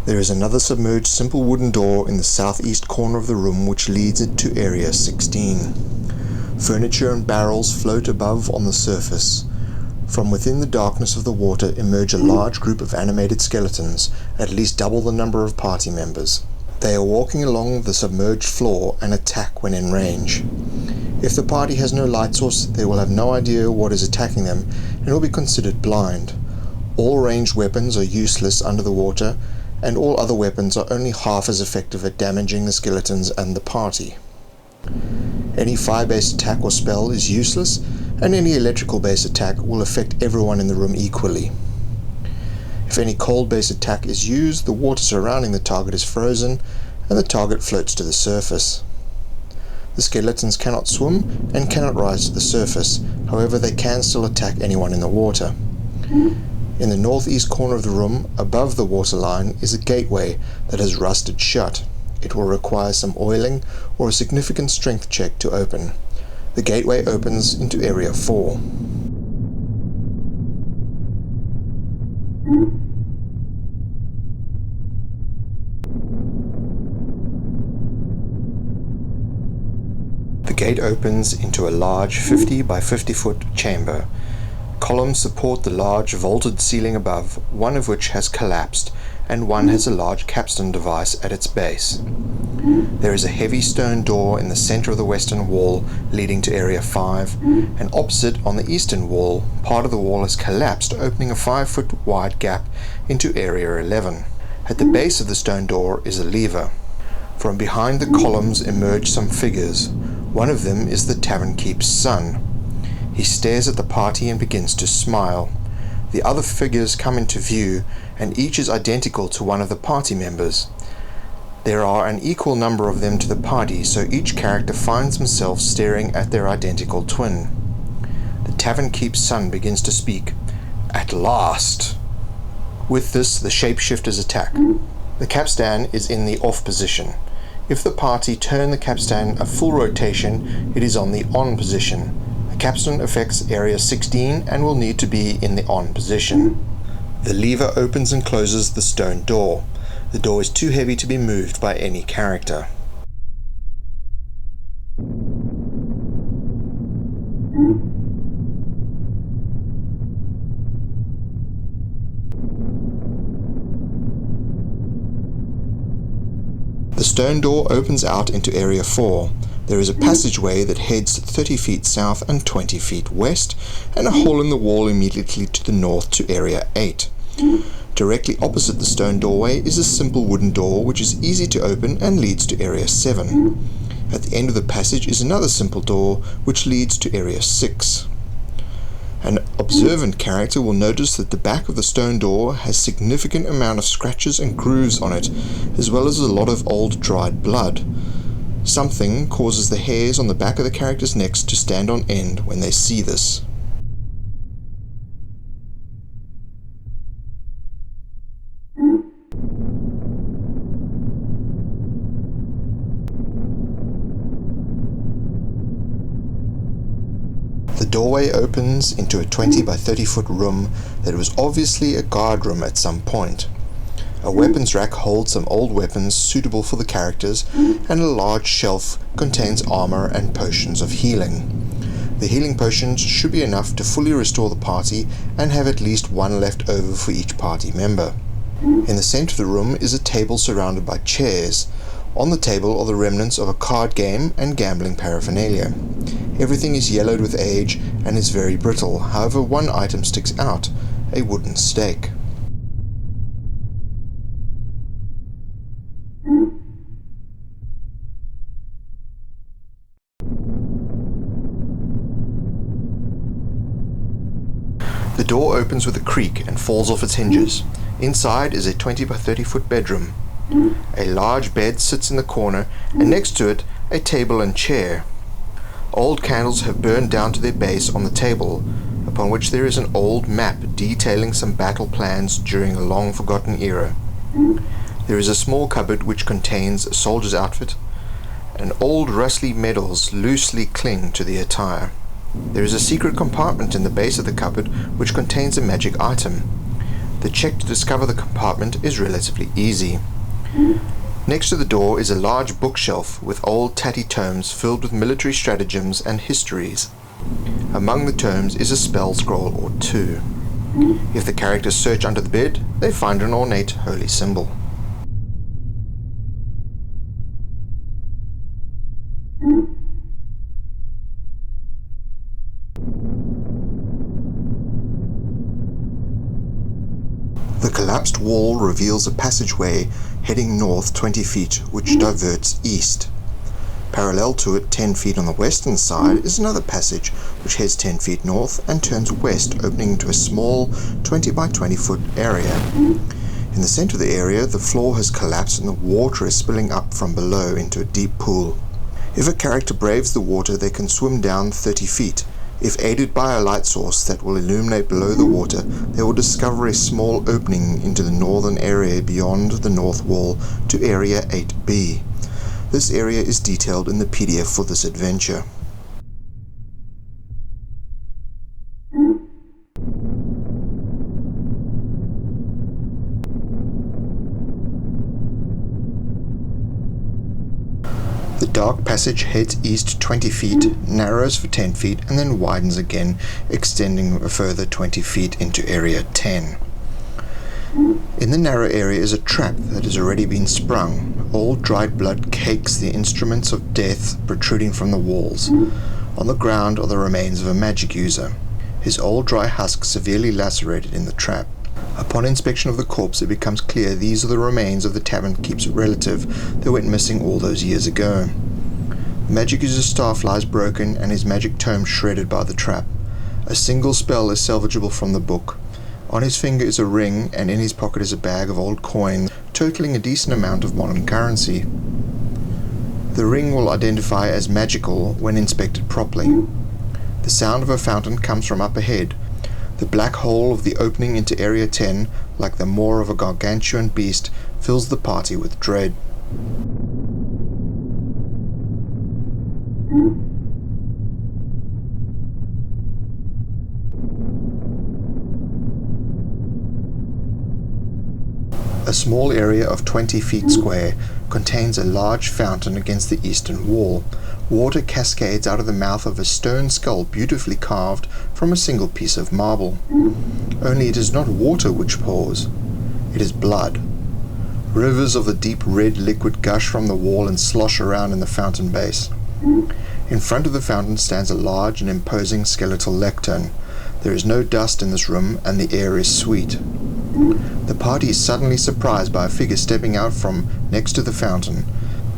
There is another submerged simple wooden door in the southeast corner of the room which leads it to Area 16. Furniture and barrels float above on the surface. From within the darkness of the water emerge a large group of animated skeletons, at least double the number of party members. They are walking along the submerged floor and attack when in range. If the party has no light source, they will have no idea what is attacking them and will be considered blind. All ranged weapons are useless under the water, and all other weapons are only half as effective at damaging the skeletons and the party. Any fire-based attack or spell is useless, and any electrical-based attack will affect everyone in the room equally. If any cold-based attack is used, the water surrounding the target is frozen, and the target floats to the surface. The skeletons cannot swim and cannot rise to the surface, however they can still attack anyone in the water. In the northeast corner of the room, above the waterline, is a gateway that has rusted shut. It will require some oiling or a significant strength check to open. The gateway opens into Area 4. The gate opens into a large 50 by 50 foot chamber. Columns support the large vaulted ceiling above, one of which has collapsed, and one has a large capstone device at its base. There is a heavy stone door in the center of the western wall leading to Area 5, and opposite on the eastern wall, part of the wall has collapsed, opening a 5-foot wide gap into Area 11. At the base of the stone door is a lever. From behind the columns emerge some figures. One of them is the Tavern keep's son. He stares at the party and begins to smile. The other figures come into view, and each is identical to one of the party members. There are an equal number of them to the party, so each character finds himself staring at their identical twin. The Tavern keep's son begins to speak. At last! With this, the shapeshifters attack. The capstan is in the off position. If the party turn the capstan a full rotation, it is on the on position. The capstan affects Area 16 and will need to be in the on position. The lever opens and closes the stone door. The door is too heavy to be moved by any character. The stone door opens out into Area 4. There is a passageway that heads 30 feet south and 20 feet west, and a hole in the wall immediately to the north to Area 8. Directly opposite the stone doorway is a simple wooden door which is easy to open and leads to Area 7. At the end of the passage is another simple door which leads to Area 6. An observant character will notice that the back of the stone door has significant amount of scratches and grooves on it, as well as a lot of old dried blood. Something causes the hairs on the back of the character's necks to stand on end when they see this. The doorway opens into a 20 by 30 foot room that was obviously a guard room at some point. A weapons rack holds some old weapons suitable for the characters, and a large shelf contains armor and potions of healing. The healing potions should be enough to fully restore the party and have at least one left over for each party member. In the center of the room is a table surrounded by chairs. On the table are the remnants of a card game and gambling paraphernalia. Everything is yellowed with age and is very brittle. However, one item sticks out: a wooden stake. The door opens with a creak and falls off its hinges. Inside is a 20 by 30 foot bedroom. A large bed sits in the corner, and next to it a table and chair. Old candles have burned down to their base on the table, upon which there is an old map detailing some battle plans during a long forgotten era. There is a small cupboard which contains a soldier's outfit, and old rusty medals loosely cling to the attire. There is a secret compartment in the base of the cupboard which contains a magic item. The check to discover the compartment is relatively easy. Next to the door is a large bookshelf with old tatty tomes filled with military stratagems and histories. Among the tomes is a spell scroll or two. If the characters search under the bed, they find an ornate holy symbol. The collapsed wall reveals a passageway heading north 20 feet, which diverts east. Parallel to it, 10 feet on the western side, is another passage which heads 10 feet north and turns west, opening into a small 20 by 20 foot area. In the center of the area, the floor has collapsed and the water is spilling up from below into a deep pool. If a character braves the water, they can swim down 30 feet. If aided by a light source that will illuminate below the water, they will discover a small opening into the northern area beyond the north wall to Area 8B. This area is detailed in the PDF for this adventure. The dark passage heads east 20 feet, narrows for 10 feet, and then widens again, extending a further 20 feet into Area 10. In the narrow area is a trap that has already been sprung. Old dried blood cakes the instruments of death protruding from the walls. On the ground are the remains of a magic user, his old dry husk severely lacerated in the trap. Upon inspection of the corpse, it becomes clear these are the remains of the tavern keep's relative that went missing all those years ago. The magic user's staff lies broken and his magic tome shredded by the trap. A single spell is salvageable from the book. On his finger is a ring, and in his pocket is a bag of old coins, totaling a decent amount of modern currency. The ring will identify as magical when inspected properly. The sound of a fountain comes from up ahead. The black hole of the opening into Area 10, like the maw of a gargantuan beast, fills the party with dread. A small area of 20 feet square contains a large fountain against the eastern wall. Water cascades out of the mouth of a stone skull beautifully carved from a single piece of marble. Only it is not water which pours, it is blood. Rivers of the deep red liquid gush from the wall and slosh around in the fountain base. In front of the fountain stands a large and imposing skeletal lectern. There is no dust in this room, and the air is sweet. The party is suddenly surprised by a figure stepping out from next to the fountain.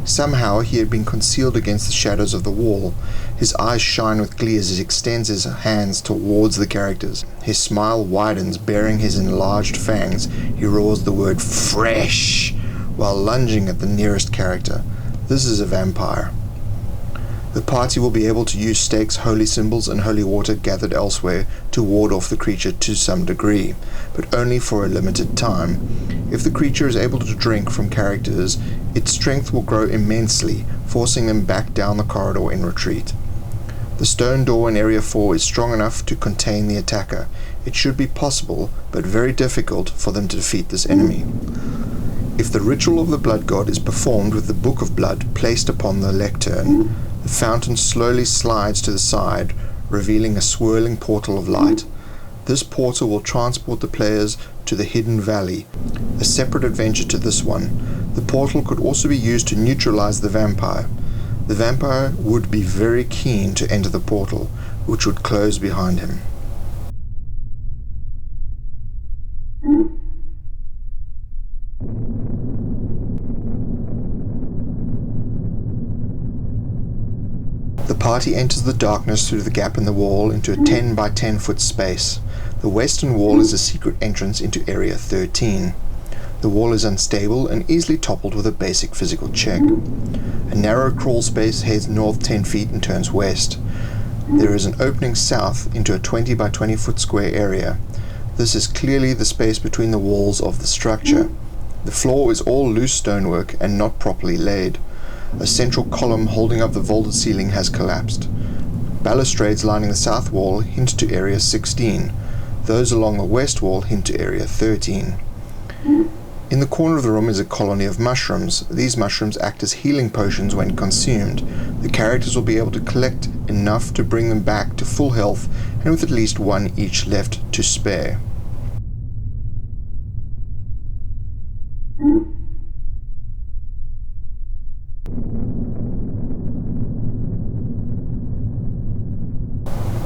Somehow he had been concealed against the shadows of the wall. His eyes shine with glee as he extends his hands towards the characters. His smile widens, baring his enlarged fangs. He roars the word "fresh" while lunging at the nearest character. This is a vampire. The party will be able to use stakes, holy symbols, and holy water gathered elsewhere to ward off the creature to some degree, but only for a limited time. If the creature is able to drink from characters, its strength will grow immensely, forcing them back down the corridor in retreat. The stone door in Area 4 is strong enough to contain the attacker. It should be possible, but very difficult, for them to defeat this enemy. If the ritual of the blood god is performed with the Book of Blood placed upon the lectern, the fountain slowly slides to the side, revealing a swirling portal of light. This portal will transport the players to the Hidden Valley, a separate adventure to this one. The portal could also be used to neutralize the vampire. The vampire would be very keen to enter the portal, which would close behind him. The party enters the darkness through the gap in the wall into a 10 by 10 foot space. The western wall is a secret entrance into Area 13. The wall is unstable and easily toppled with a basic physical check. A narrow crawl space heads north 10 feet and turns west. There is an opening south into a 20 by 20 foot square area. This is clearly the space between the walls of the structure. The floor is all loose stonework and not properly laid. A central column holding up the vaulted ceiling has collapsed. Balustrades lining the south wall hint to Area 16. Those along the west wall hint to Area 13. In the corner of the room is a colony of mushrooms. These mushrooms act as healing potions when consumed. The characters will be able to collect enough to bring them back to full health, and with at least one each left to spare.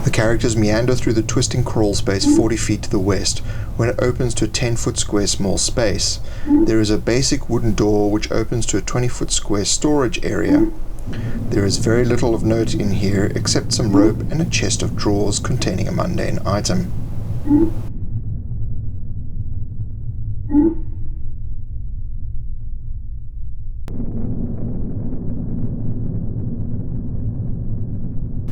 The characters meander through the twisting crawl space 40 feet to the west, when it opens to a 10-foot square small space. There is a basic wooden door which opens to a 20-foot square storage area. There is very little of note in here except some rope and a chest of drawers containing a mundane item.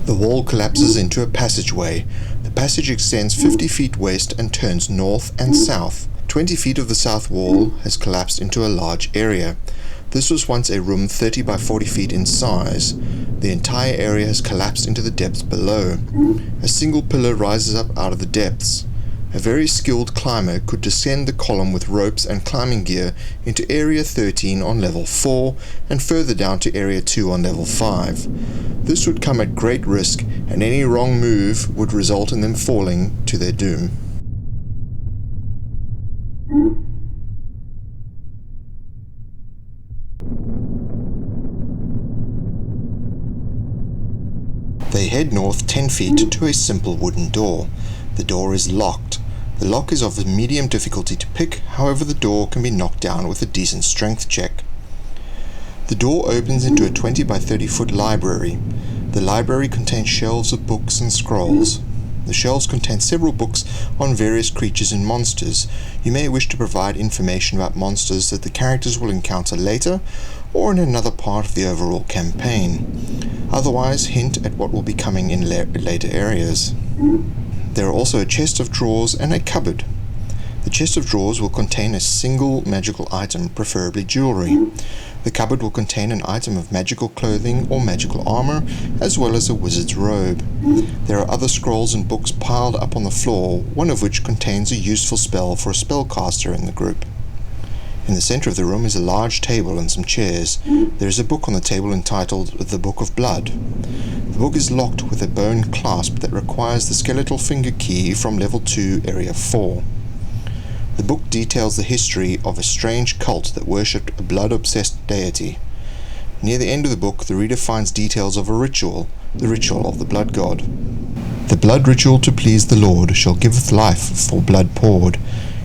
The wall collapses into a passageway. The passage extends 50 feet west and turns north and south. 20 feet of the south wall has collapsed into a large area. This was once a room 30 by 40 feet in size. The entire area has collapsed into the depths below. A single pillar rises up out of the depths. A very skilled climber could descend the column with ropes and climbing gear into Area 13 on level 4 and further down to Area 2 on level 5. This would come at great risk, and any wrong move would result in them falling to their doom. They head north 10 feet to a simple wooden door. The door is locked. The lock is of medium difficulty to pick, however the door can be knocked down with a decent strength check. The door opens into a 20 by 30 foot library. The library contains shelves of books and scrolls. The shelves contain several books on various creatures and monsters. You may wish to provide information about monsters that the characters will encounter later, or in another part of the overall campaign. Otherwise, hint at what will be coming in later areas. There are also a chest of drawers and a cupboard. The chest of drawers will contain a single magical item, preferably jewelry. The cupboard will contain an item of magical clothing or magical armor, as well as a wizard's robe. There are other scrolls and books piled up on the floor, one of which contains a useful spell for a spellcaster in the group. In the center of the room is a large table and some chairs. There is a book on the table entitled The Book of Blood. The book is locked with a bone clasp that requires the skeletal finger key from level 2, Area 4. The book details the history of a strange cult that worshipped a blood-obsessed deity. Near the end of the book, the reader finds details of a ritual, the ritual of the blood god. The blood ritual to please the Lord shall giveth life for blood poured.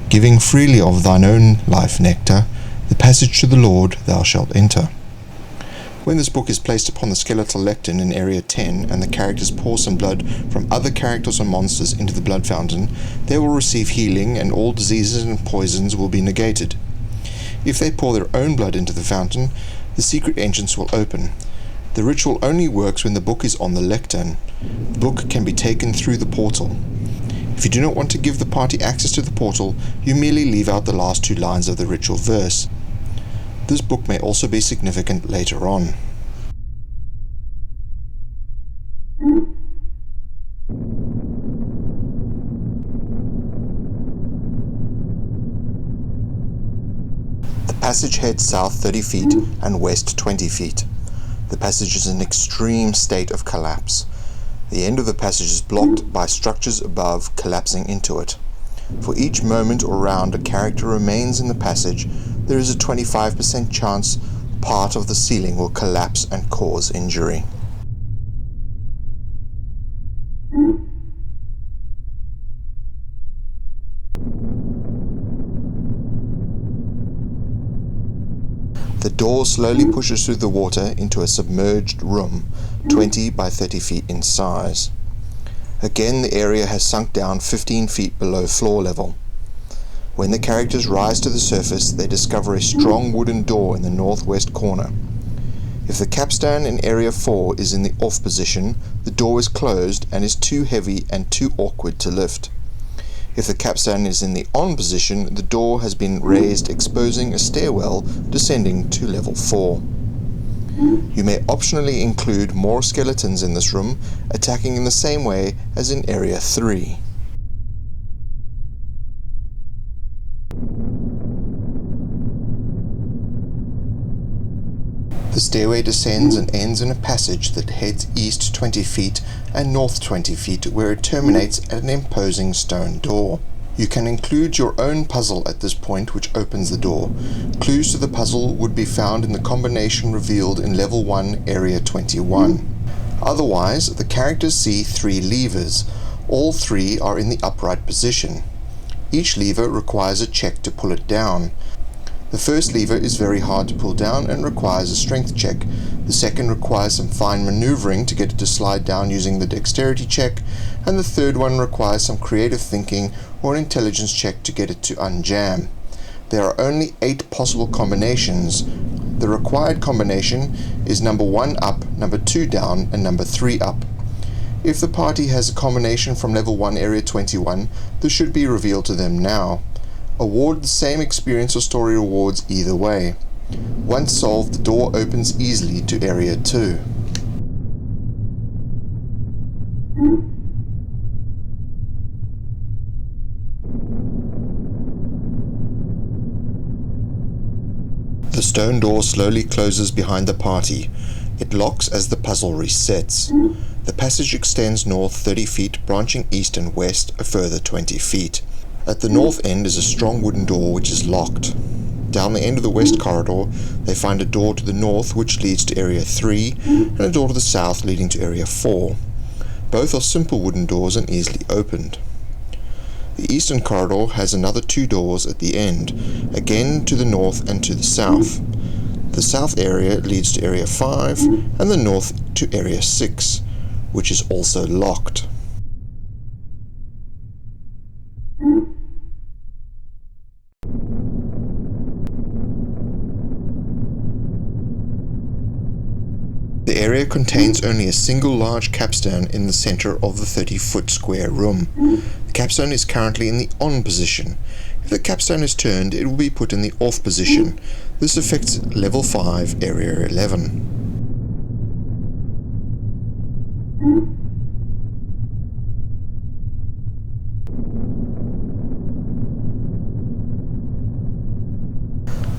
Giving freely of thine own life nectar, the passage to the Lord thou shalt enter. When this book is placed upon the skeletal lectern in Area 10 and the characters pour some blood from other characters or monsters into the blood fountain, they will receive healing and all diseases and poisons will be negated. If they pour their own blood into the fountain, the secret entrance will open. The ritual only works when the book is on the lectern. The book can be taken through the portal. If you do not want to give the party access to the portal, you merely leave out the last 2 lines of the ritual verse. This book may also be significant later on. The passage heads south 30 feet and west 20 feet. The passage is in an extreme state of collapse. The end of the passage is blocked by structures above collapsing into it. For each moment or round a character remains in the passage, there is a 25% chance part of the ceiling will collapse and cause injury. The door slowly pushes through the water into a submerged room, 20 by 30 feet in size. Again, the area has sunk down 15 feet below floor level. When the characters rise to the surface, they discover a strong wooden door in the northwest corner. If the capstan in Area 4 is in the off position, the door is closed and is too heavy and too awkward to lift. If the capstan is in the on position, the door has been raised, exposing a stairwell descending to level 4. You may optionally include more skeletons in this room, attacking in the same way as in Area 3. The stairway descends and ends in a passage that heads east 20 feet and north 20 feet, where it terminates at an imposing stone door. You can include your own puzzle at this point, which opens the door. Clues to the puzzle would be found in the combination revealed in Level 1, Area 21. Otherwise, the characters see 3 levers. All 3 are in the upright position. Each lever requires a check to pull it down. The first lever is very hard to pull down and requires a strength check. The second requires some fine maneuvering to get it to slide down using the dexterity check, and the third one requires some creative thinking or an intelligence check to get it to unjam. There are only 8 possible combinations. The required combination is number 1 up, number 2 down, and number 3 up. If the party has a combination from level 1 area 21, this should be revealed to them now. Award the same experience or story rewards either way. Once solved, the door opens easily to Area 2. The stone door slowly closes behind the party. It locks as the puzzle resets. The passage extends north 30 feet, branching east and west a further 20 feet. At the north end is a strong wooden door which is locked. Down the end of the west corridor, they find a door to the north which leads to Area 3 and a door to the south leading to Area 4. Both are simple wooden doors and easily opened. The eastern corridor has another 2 doors at the end, again to the north and to the south. The south area leads to Area 5 and the north to Area 6, which is also locked. The area contains only a single large capstone in the center of the 30-foot square room. The capstone is currently in the on position. If the capstone is turned, it will be put in the off position. This affects level 5, area 11.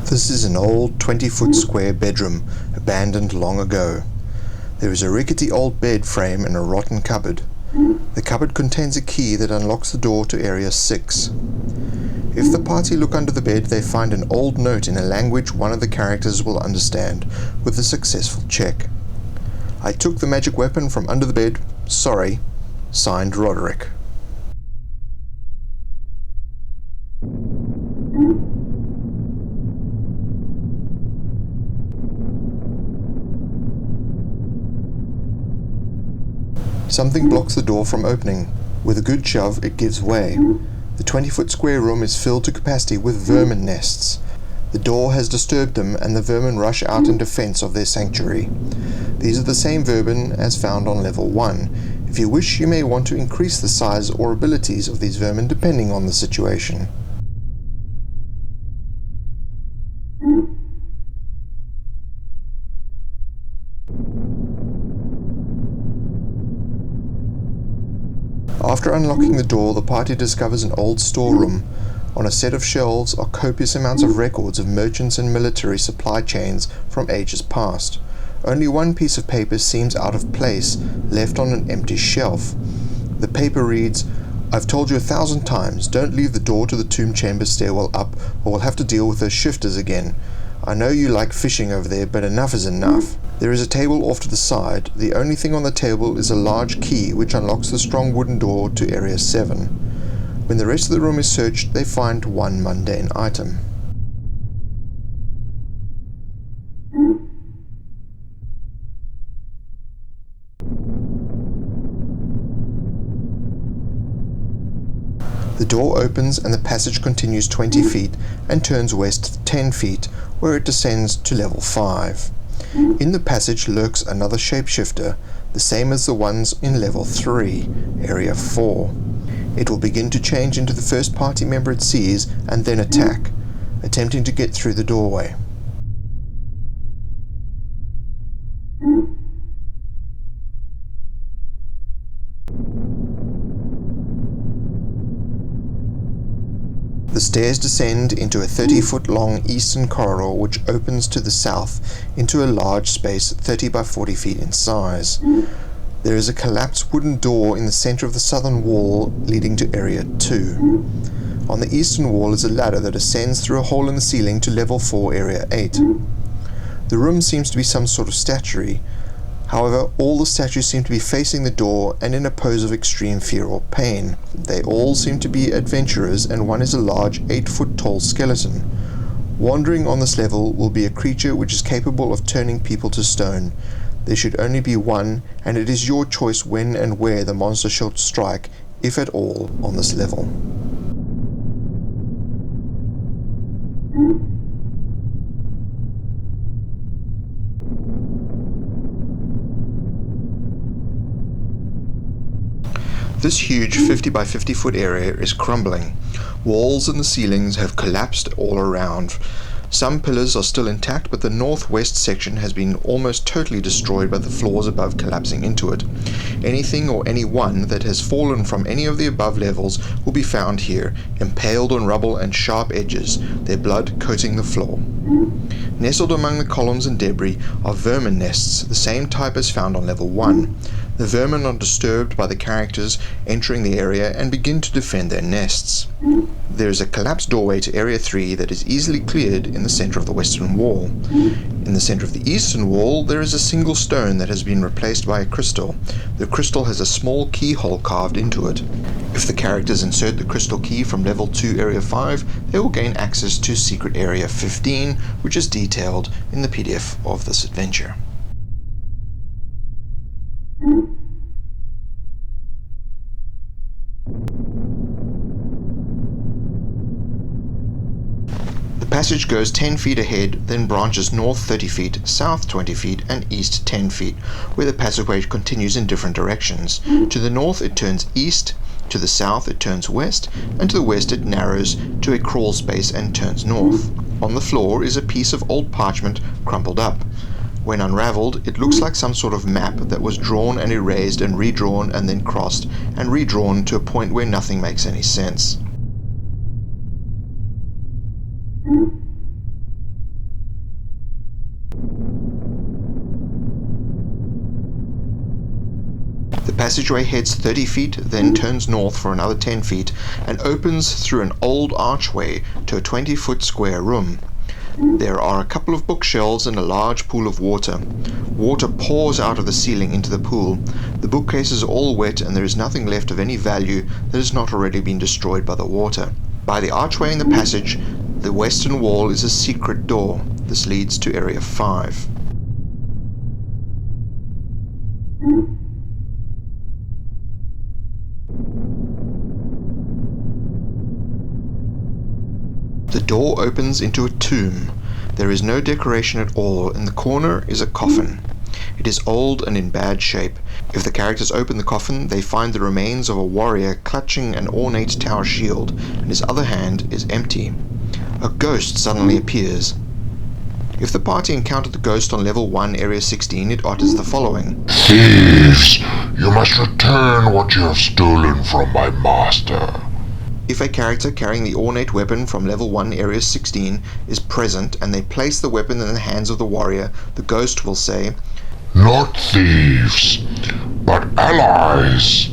This is an old 20-foot square bedroom, abandoned long ago. There is a rickety old bed frame and a rotten cupboard. The cupboard contains a key that unlocks the door to Area 6. If the party look under the bed, they find an old note in a language one of the characters will understand with a successful check. I took the magic weapon from under the bed. Sorry. Signed, Roderick. Something blocks the door from opening. With a good shove, it gives way. The 20-foot square room is filled to capacity with vermin nests. The door has disturbed them, and the vermin rush out in defense of their sanctuary. These are the same vermin as found on level 1. If you wish, you may want to increase the size or abilities of these vermin depending on the situation. After unlocking the door, the party discovers an old storeroom. On a set of shelves are copious amounts of records of merchants and military supply chains from ages past. Only one piece of paper seems out of place, left on an empty shelf. The paper reads, "I've told you 1,000 times, don't leave the door to the tomb chamber stairwell up, or we'll have to deal with those shifters again. I know you like fishing over there, but enough is enough." There is a table off to the side. The only thing on the table is a large key which unlocks the strong wooden door to Area 7. When the rest of the room is searched, they find one mundane item. The door opens and the passage continues 20 feet and turns west 10 feet, where it descends to level 5. In the passage lurks another shapeshifter, the same as the ones in level 3, Area 4. It will begin to change into the first party member it sees and then attack, attempting to get through the doorway. The stairs descend into a 30-foot long eastern corridor which opens to the south into a large space 30 by 40 feet in size. There is a collapsed wooden door in the center of the southern wall leading to Area 2. On the eastern wall is a ladder that ascends through a hole in the ceiling to level 4 Area 8. The room seems to be some sort of statuary. However, all the statues seem to be facing the door and in a pose of extreme fear or pain. They all seem to be adventurers, and one is a large 8-foot tall skeleton. Wandering on this level will be a creature which is capable of turning people to stone. There should only be one, and it is your choice when and where the monster shall strike, if at all, on this level. This huge 50 by 50 foot area is crumbling. Walls and the ceilings have collapsed all around. Some pillars are still intact, but the northwest section has been almost totally destroyed by the floors above collapsing into it. Anything or anyone that has fallen from any of the above levels will be found here, impaled on rubble and sharp edges, their blood coating the floor. Nestled among the columns and debris are vermin nests, the same type as found on level 1. The vermin are disturbed by the characters entering the area and begin to defend their nests. There is a collapsed doorway to Area 3 that is easily cleared in the center of the western wall. In the center of the eastern wall, there is a single stone that has been replaced by a crystal. The crystal has a small keyhole carved into it. If the characters insert the crystal key from level 2 Area 5, they will gain access to Secret Area 15, which is detailed in the PDF of this adventure. The passage goes 10 feet ahead, then branches north 30 feet, south 20 feet, and east 10 feet, where the passageway continues in different directions. To the north it turns east, to the south it turns west, and to the west it narrows to a crawl space and turns north. On the floor is a piece of old parchment crumpled up. When unraveled, it looks like some sort of map that was drawn and erased and redrawn and then crossed and redrawn to a point where nothing makes any sense. The passageway heads 30 feet, then turns north for another 10 feet, and opens through an old archway to a 20-foot square room. There are a couple of bookshelves and a large pool of water. Water pours out of the ceiling into the pool. The bookcases are all wet, and there is nothing left of any value that has not already been destroyed by the water. By the archway in the passage, the western wall is a secret door. This leads to Area 5. The door opens into a tomb. There is no decoration at all. In the corner is a coffin. It is old and in bad shape. If the characters open the coffin, they find the remains of a warrior clutching an ornate tower shield, and his other hand is empty. A ghost suddenly appears. If the party encountered the ghost on level 1, Area 16, it utters the following: "Thieves! You must return what you have stolen from my master." If a character carrying the ornate weapon from level 1 area 16 is present and they place the weapon in the hands of the warrior, the ghost will say, "Not thieves, but allies.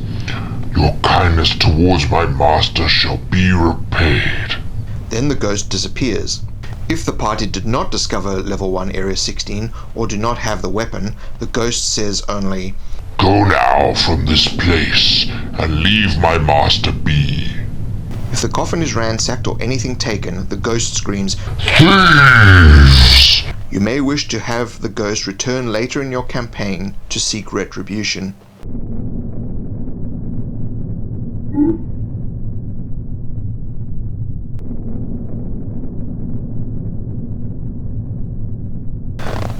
Your kindness towards my master shall be repaid." Then the ghost disappears. If the party did not discover level 1 area 16 or do not have the weapon, the ghost says only, "Go now from this place and leave my master be." If the coffin is ransacked or anything taken, the ghost screams, "Thieves!" You may wish to have the ghost return later in your campaign to seek retribution.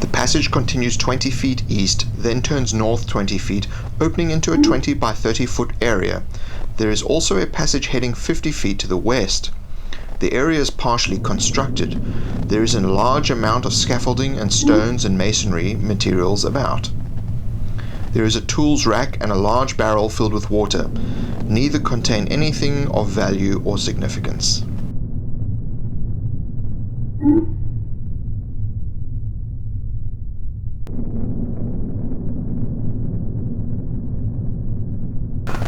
The passage continues 20 feet east, then turns north 20 feet, opening into a 20 by 30 foot area. There is also a passage heading 50 feet to the west. The area is partially constructed. There is a large amount of scaffolding and stones and masonry materials about. There is a tools rack and a large barrel filled with water. Neither contain anything of value or significance.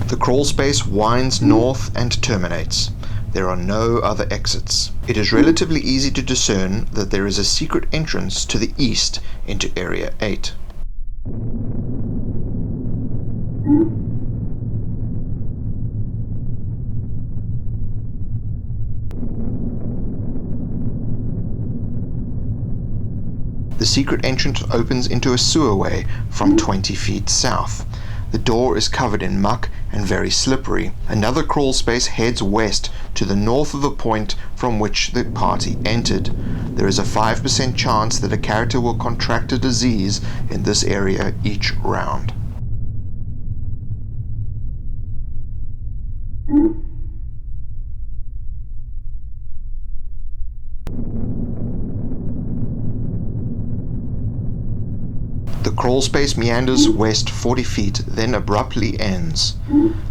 The crawl space winds north and terminates. There are no other exits. It is relatively easy to discern that there is a secret entrance to the east into Area 8. The secret entrance opens into a sewerway from 20 feet south. The door is covered in muck and very slippery. Another crawl space heads west to the north of the point from which the party entered. There is a 5% chance that a character will contract a disease in this area each round. The crawl space meanders west 40 feet, then abruptly ends.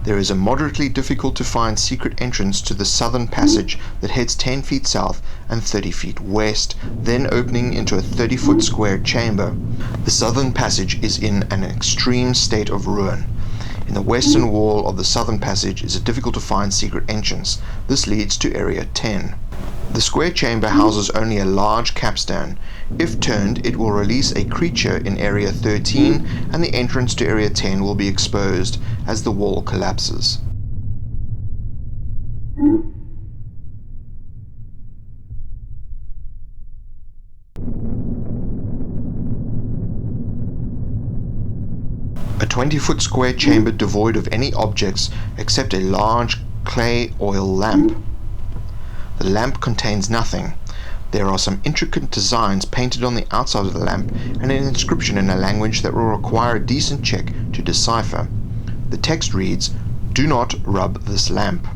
There is a moderately difficult to find secret entrance to the southern passage that heads 10 feet south and 30 feet west, then opening into a 30-foot square chamber. The southern passage is in an extreme state of ruin. In the western wall of the southern passage is a difficult to find secret entrance. This leads to Area 10. The square chamber houses only a large capstone. If turned, it will release a creature in Area 13, and the entrance to Area 10 will be exposed as the wall collapses. A 20-foot square chamber devoid of any objects except a large clay oil lamp. The lamp contains nothing. There are some intricate designs painted on the outside of the lamp and an inscription in a language that will require a decent check to decipher. The text reads, "Do not rub this lamp."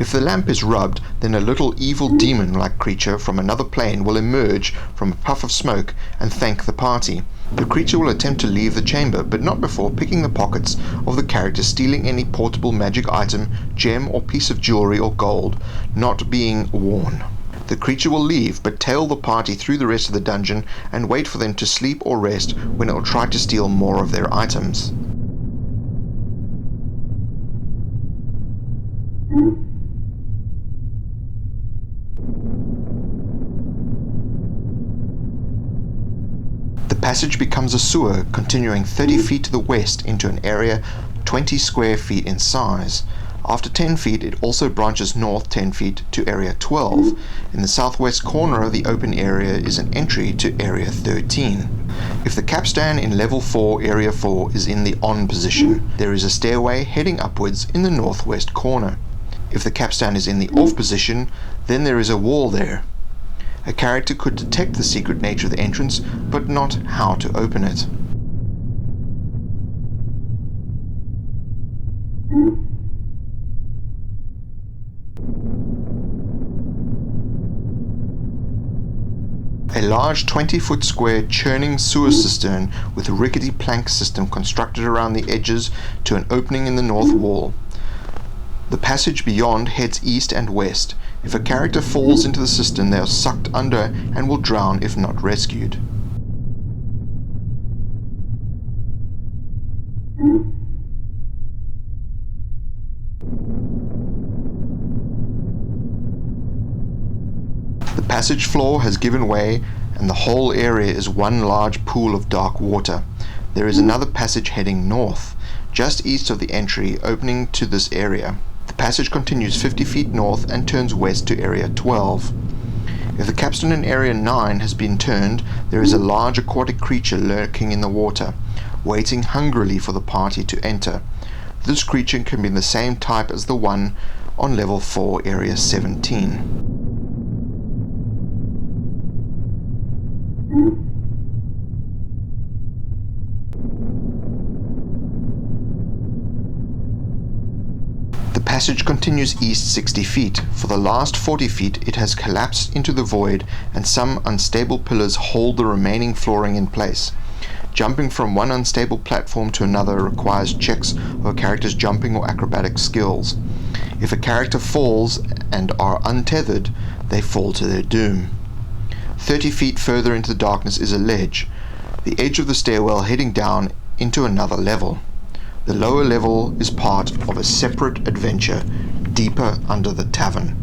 If the lamp is rubbed, then a little evil demon-like creature from another plane will emerge from a puff of smoke and thank the party. The creature will attempt to leave the chamber, but not before picking the pockets of the character, stealing any portable magic item, gem or piece of jewelry or gold not being worn. The creature will leave, but tail the party through the rest of the dungeon and wait for them to sleep or rest when it will try to steal more of their items. The passage becomes a sewer continuing 30 feet to the west into an area 20 square feet in size. After 10 feet, it also branches north 10 feet to Area 12. In the southwest corner of the open area is an entry to Area 13. If the capstan in Level 4, Area 4 is in the on position, there is a stairway heading upwards in the northwest corner. If the capstan is in the off position, then there is a wall there. A character could detect the secret nature of the entrance, but not how to open it. A large 20-foot square churning sewer cistern with a rickety plank system constructed around the edges to an opening in the north wall. The passage beyond heads east and west. If a character falls into the cistern, they are sucked under and will drown if not rescued. The passage floor has given way and the whole area is one large pool of dark water. There is another passage heading north, just east of the entry, opening to this area. The passage continues 50 feet north and turns west to Area 12. If the capstone in Area 9 has been turned, there is a large aquatic creature lurking in the water, waiting hungrily for the party to enter. This creature can be the same type as the one on Level 4, Area 17. The passage continues east 60 feet. For the last 40 feet it has collapsed into the void and some unstable pillars hold the remaining flooring in place. Jumping from one unstable platform to another requires checks of a character's jumping or acrobatic skills. If a character falls and are untethered, they fall to their doom. 30 feet further into the darkness is a ledge, the edge of the stairwell heading down into another level. The lower level is part of a separate adventure deeper under the tavern.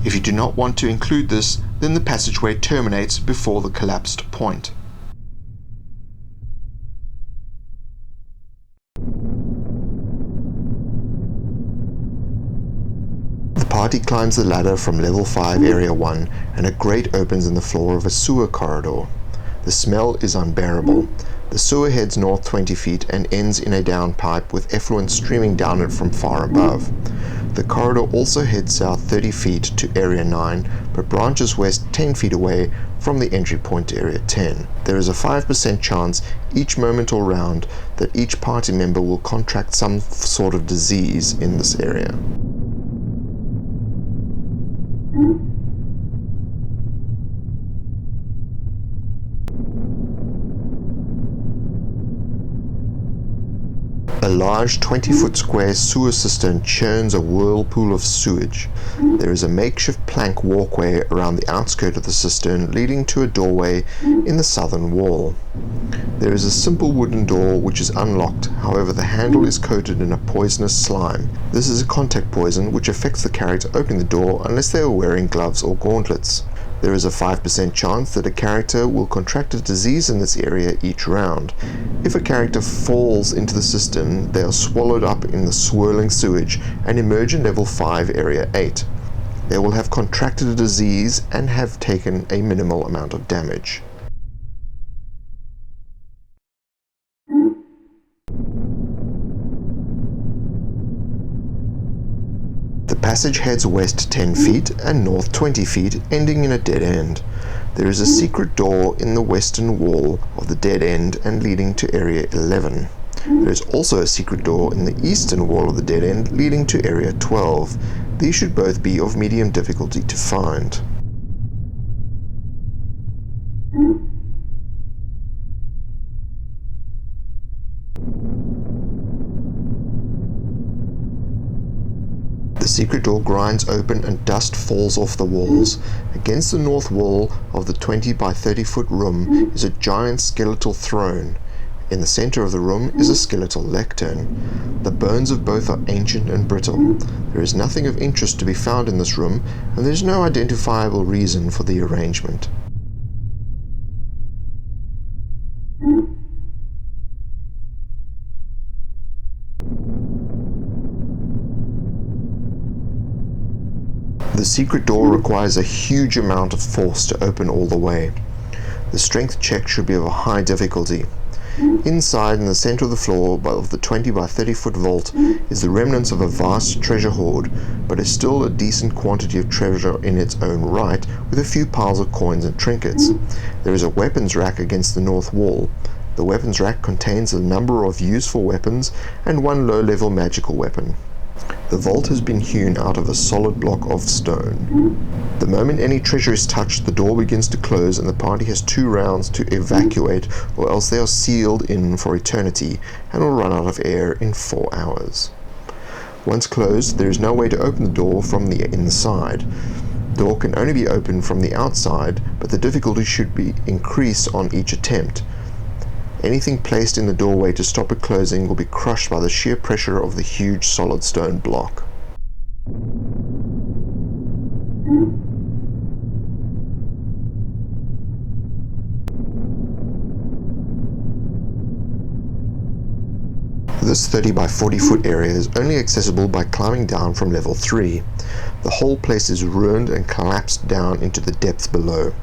If you do not want to include this, then the passageway terminates before the collapsed point. The party climbs the ladder from Level 5 Area 1 and a grate opens in the floor of a sewer corridor. The smell is unbearable. The sewer heads north 20 feet and ends in a downpipe with effluent streaming down it from far above. The corridor also heads south 30 feet to Area 9, but branches west 10 feet away from the entry point to Area 10. There is a 5% chance each moment or round that each party member will contract some sort of disease in this area. A large 20-foot square sewer cistern churns a whirlpool of sewage. There is a makeshift plank walkway around the outskirt of the cistern leading to a doorway in the southern wall. There is a simple wooden door which is unlocked, however the handle is coated in a poisonous slime. This is a contact poison which affects the character opening the door unless they are wearing gloves or gauntlets. There is a 5% chance that a character will contract a disease in this area each round. If a character falls into the cistern, they are swallowed up in the swirling sewage and emerge in Level 5 Area 8. They will have contracted a disease and have taken a minimal amount of damage. The passage heads west 10 feet and north 20 feet, ending in a dead end. There is a secret door in the western wall of the dead end and leading to Area 11. There is also a secret door in the eastern wall of the dead end leading to Area 12. These should both be of medium difficulty to find. The secret door grinds open and dust falls off the walls. Against the north wall of the 20 by 30 foot room is a giant skeletal throne. In the center of the room is a skeletal lectern. The bones of both are ancient and brittle. There is nothing of interest to be found in this room, and there is no identifiable reason for the arrangement. The secret door requires a huge amount of force to open all the way. The strength check should be of a high difficulty. Inside, in the center of the floor of the 20 by 30 foot vault, is the remnants of a vast treasure hoard, but is still a decent quantity of treasure in its own right, with a few piles of coins and trinkets. There is a weapons rack against the north wall. The weapons rack contains a number of useful weapons and one low-level magical weapon. The vault has been hewn out of a solid block of stone. The moment any treasure is touched, the door begins to close and the party has 2 rounds to evacuate, or else they are sealed in for eternity and will run out of air in 4 hours. Once closed, there is no way to open the door from the inside. The door can only be opened from the outside, but the difficulty should be increased on each attempt. Anything placed in the doorway to stop it closing will be crushed by the sheer pressure of the huge solid stone block. This 30 by 40 foot area is only accessible by climbing down from level 3. The whole place is ruined and collapsed down into the depths below.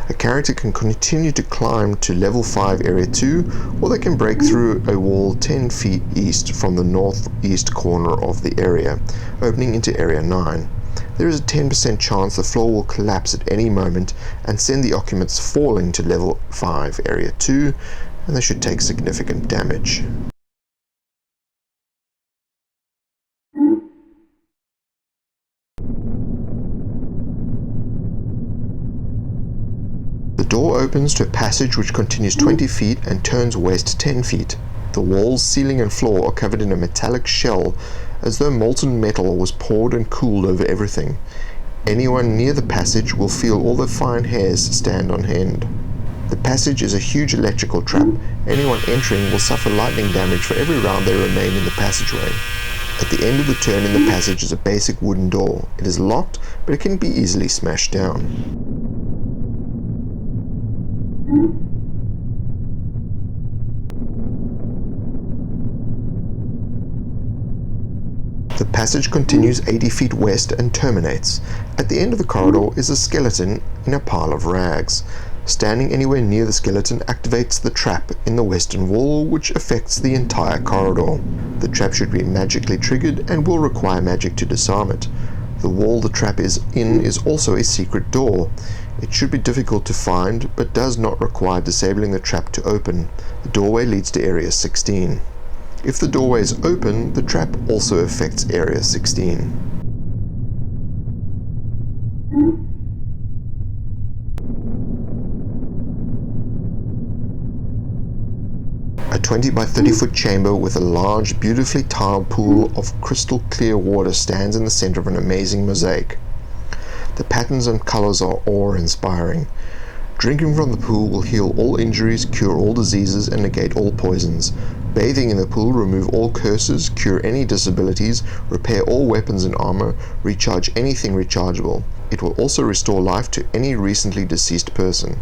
A character can continue to climb to level 5 area 2, or they can break through a wall 10 feet east from the northeast corner of the area, opening into area 9. There is a 10% chance the floor will collapse at any moment and send the occupants falling to level 5 area 2, and they should take significant damage. The door opens to a passage which continues 20 feet and turns west 10 feet. The walls, ceiling and floor are covered in a metallic shell, as though molten metal was poured and cooled over everything. Anyone near the passage will feel all the fine hairs stand on end. The passage is a huge electrical trap. Anyone entering will suffer lightning damage for every round they remain in the passageway. At the end of the turn in the passage is a basic wooden door. It is locked, but it can be easily smashed down. The passage continues 80 feet west and terminates. At the end of the corridor is a skeleton in a pile of rags. Standing anywhere near the skeleton activates the trap in the western wall, which affects the entire corridor. The trap should be magically triggered and will require magic to disarm it. The wall the trap is in is also a secret door. It should be difficult to find, but does not require disabling the trap to open. The doorway leads to Area 16. If the doorway is open, the trap also affects Area 16. A 20 by 30 foot chamber with a large, beautifully tiled pool of crystal clear water stands in the center of an amazing mosaic. The patterns and colors are awe-inspiring. Drinking from the pool will heal all injuries, cure all diseases, and negate all poisons. Bathing in the pool remove all curses, cure any disabilities, repair all weapons and armor, recharge anything rechargeable. It will also restore life to any recently deceased person.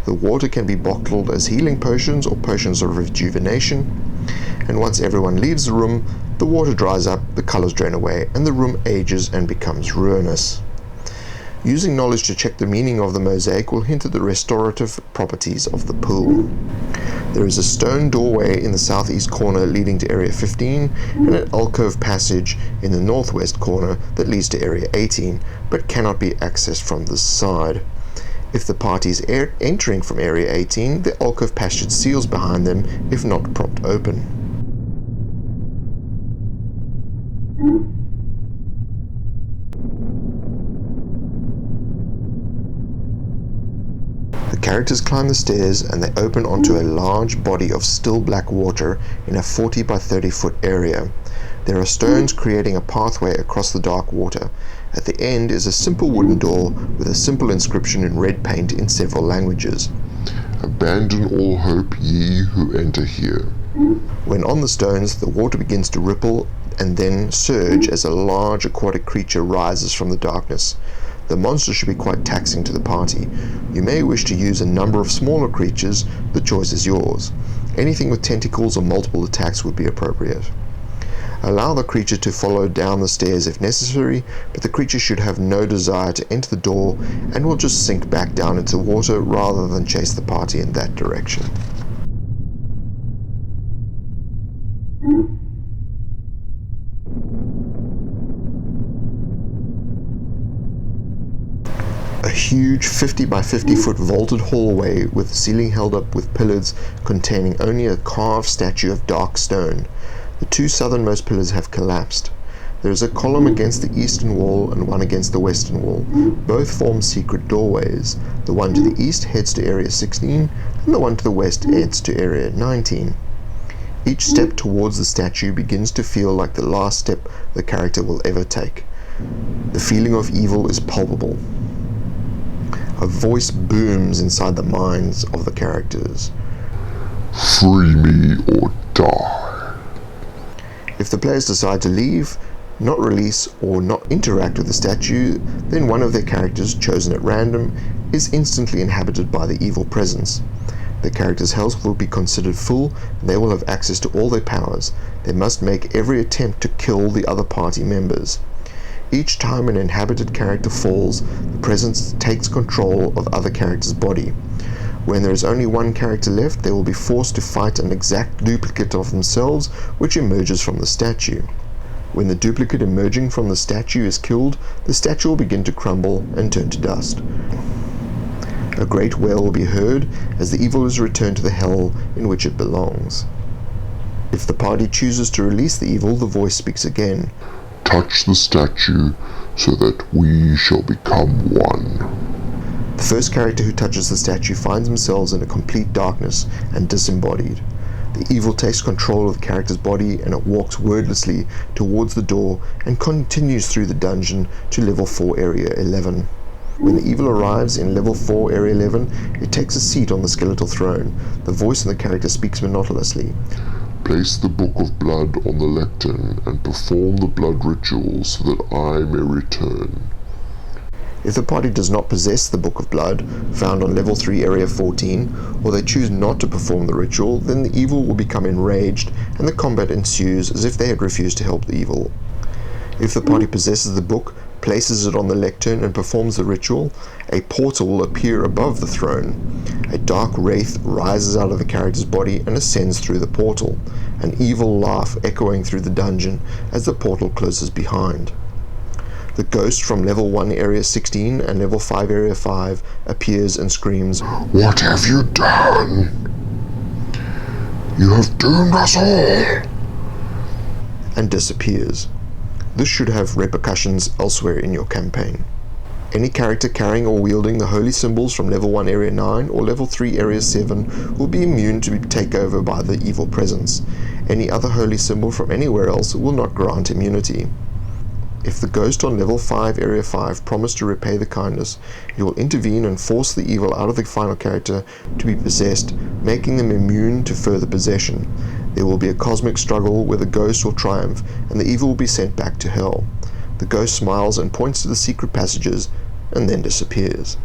The water can be bottled as healing potions or potions of rejuvenation, and once everyone leaves the room, the water dries up, the colors drain away, and the room ages and becomes ruinous. Using knowledge to check the meaning of the mosaic will hint at the restorative properties of the pool. There is a stone doorway in the southeast corner leading to Area 15 and an alcove passage in the northwest corner that leads to Area 18, but cannot be accessed from this side. If the party is entering from Area 18, the alcove passage seals behind them if not propped open. The characters climb the stairs and they open onto a large body of still black water in a 40 by 30 foot area. There are stones creating a pathway across the dark water. At the end is a simple wooden door with a simple inscription in red paint in several languages. Abandon all hope, ye who enter here. When on the stones, the water begins to ripple and then surge as a large aquatic creature rises from the darkness. The monster should be quite taxing to the party. You may wish to use a number of smaller creatures, the choice is yours. Anything with tentacles or multiple attacks would be appropriate. Allow the creature to follow down the stairs if necessary, but the creature should have no desire to enter the door and will just sink back down into the water rather than chase the party in that direction. A huge 50 by 50 foot vaulted hallway with the ceiling held up with pillars containing only a carved statue of dark stone. The two southernmost pillars have collapsed. There is a column against the eastern wall and one against the western wall. Both form secret doorways. The one to the east heads to Area 16 and the one to the west heads to Area 19. Each step towards the statue begins to feel like the last step the character will ever take. The feeling of evil is palpable. A voice booms inside the minds of the characters. Free me or die. If the players decide to leave, not release, or not interact with the statue, then one of their characters, chosen at random, is instantly inhabited by the evil presence. The character's health will be considered full, and they will have access to all their powers. They must make every attempt to kill the other party members. Each time an inhabited character falls, the presence takes control of other characters' body. When there is only one character left, they will be forced to fight an exact duplicate of themselves, which emerges from the statue. When the duplicate emerging from the statue is killed, the statue will begin to crumble and turn to dust. A great wail will be heard as the evil is returned to the hell in which it belongs. If the party chooses to release the evil, the voice speaks again. Touch the statue so that we shall become one. The first character who touches the statue finds themselves in a complete darkness and disembodied. The evil takes control of the character's body and it walks wordlessly towards the door and continues through the dungeon to level 4 area 11. When the evil arrives in level 4 area 11, it takes a seat on the skeletal throne. The voice of the character speaks monotonously. Place the Book of Blood on the lectern and perform the blood ritual so that I may return. If the party does not possess the Book of Blood, found on level 3 area 14, or they choose not to perform the ritual, then the evil will become enraged and the combat ensues as if they had refused to help the evil. If the party possesses the book, places it on the lectern and performs the ritual, a portal will appear above the throne. A dark wraith rises out of the character's body and ascends through the portal, an evil laugh echoing through the dungeon as the portal closes behind. The ghost from level 1 area 16 and level 5 area 5 appears and screams, What have you done? You have doomed us all! and disappears. This should have repercussions elsewhere in your campaign. Any character carrying or wielding the holy symbols from level 1 area 9 or level 3 area 7 will be immune to be taken over by the evil presence. Any other holy symbol from anywhere else will not grant immunity. If the ghost on level 5 area 5 promised to repay the kindness, you will intervene and force the evil out of the final character to be possessed, making them immune to further possession. There will be a cosmic struggle where the ghost will triumph and the evil will be sent back to hell. The ghost smiles and points to the secret passages and then disappears.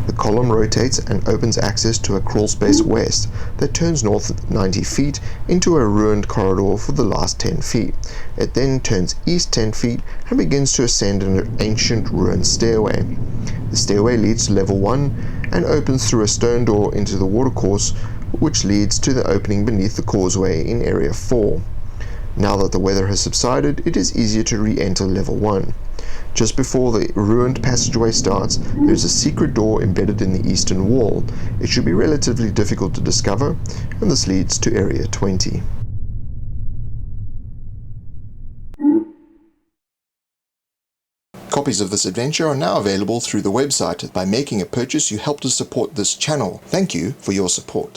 The column rotates and opens access to a crawlspace west that turns north 90 feet into a ruined corridor for the last 10 feet. It then turns east 10 feet and begins to ascend an ancient ruined stairway. The stairway leads to level 1 and opens through a stone door into the watercourse, which leads to the opening beneath the causeway in area 4. Now that the weather has subsided, it is easier to re-enter level 1. Just before the ruined passageway starts, there is a secret door embedded in the eastern wall. It should be relatively difficult to discover, and this leads to area 20. Copies of this adventure are now available through the website. By making a purchase, you help to support this channel. Thank you for your support.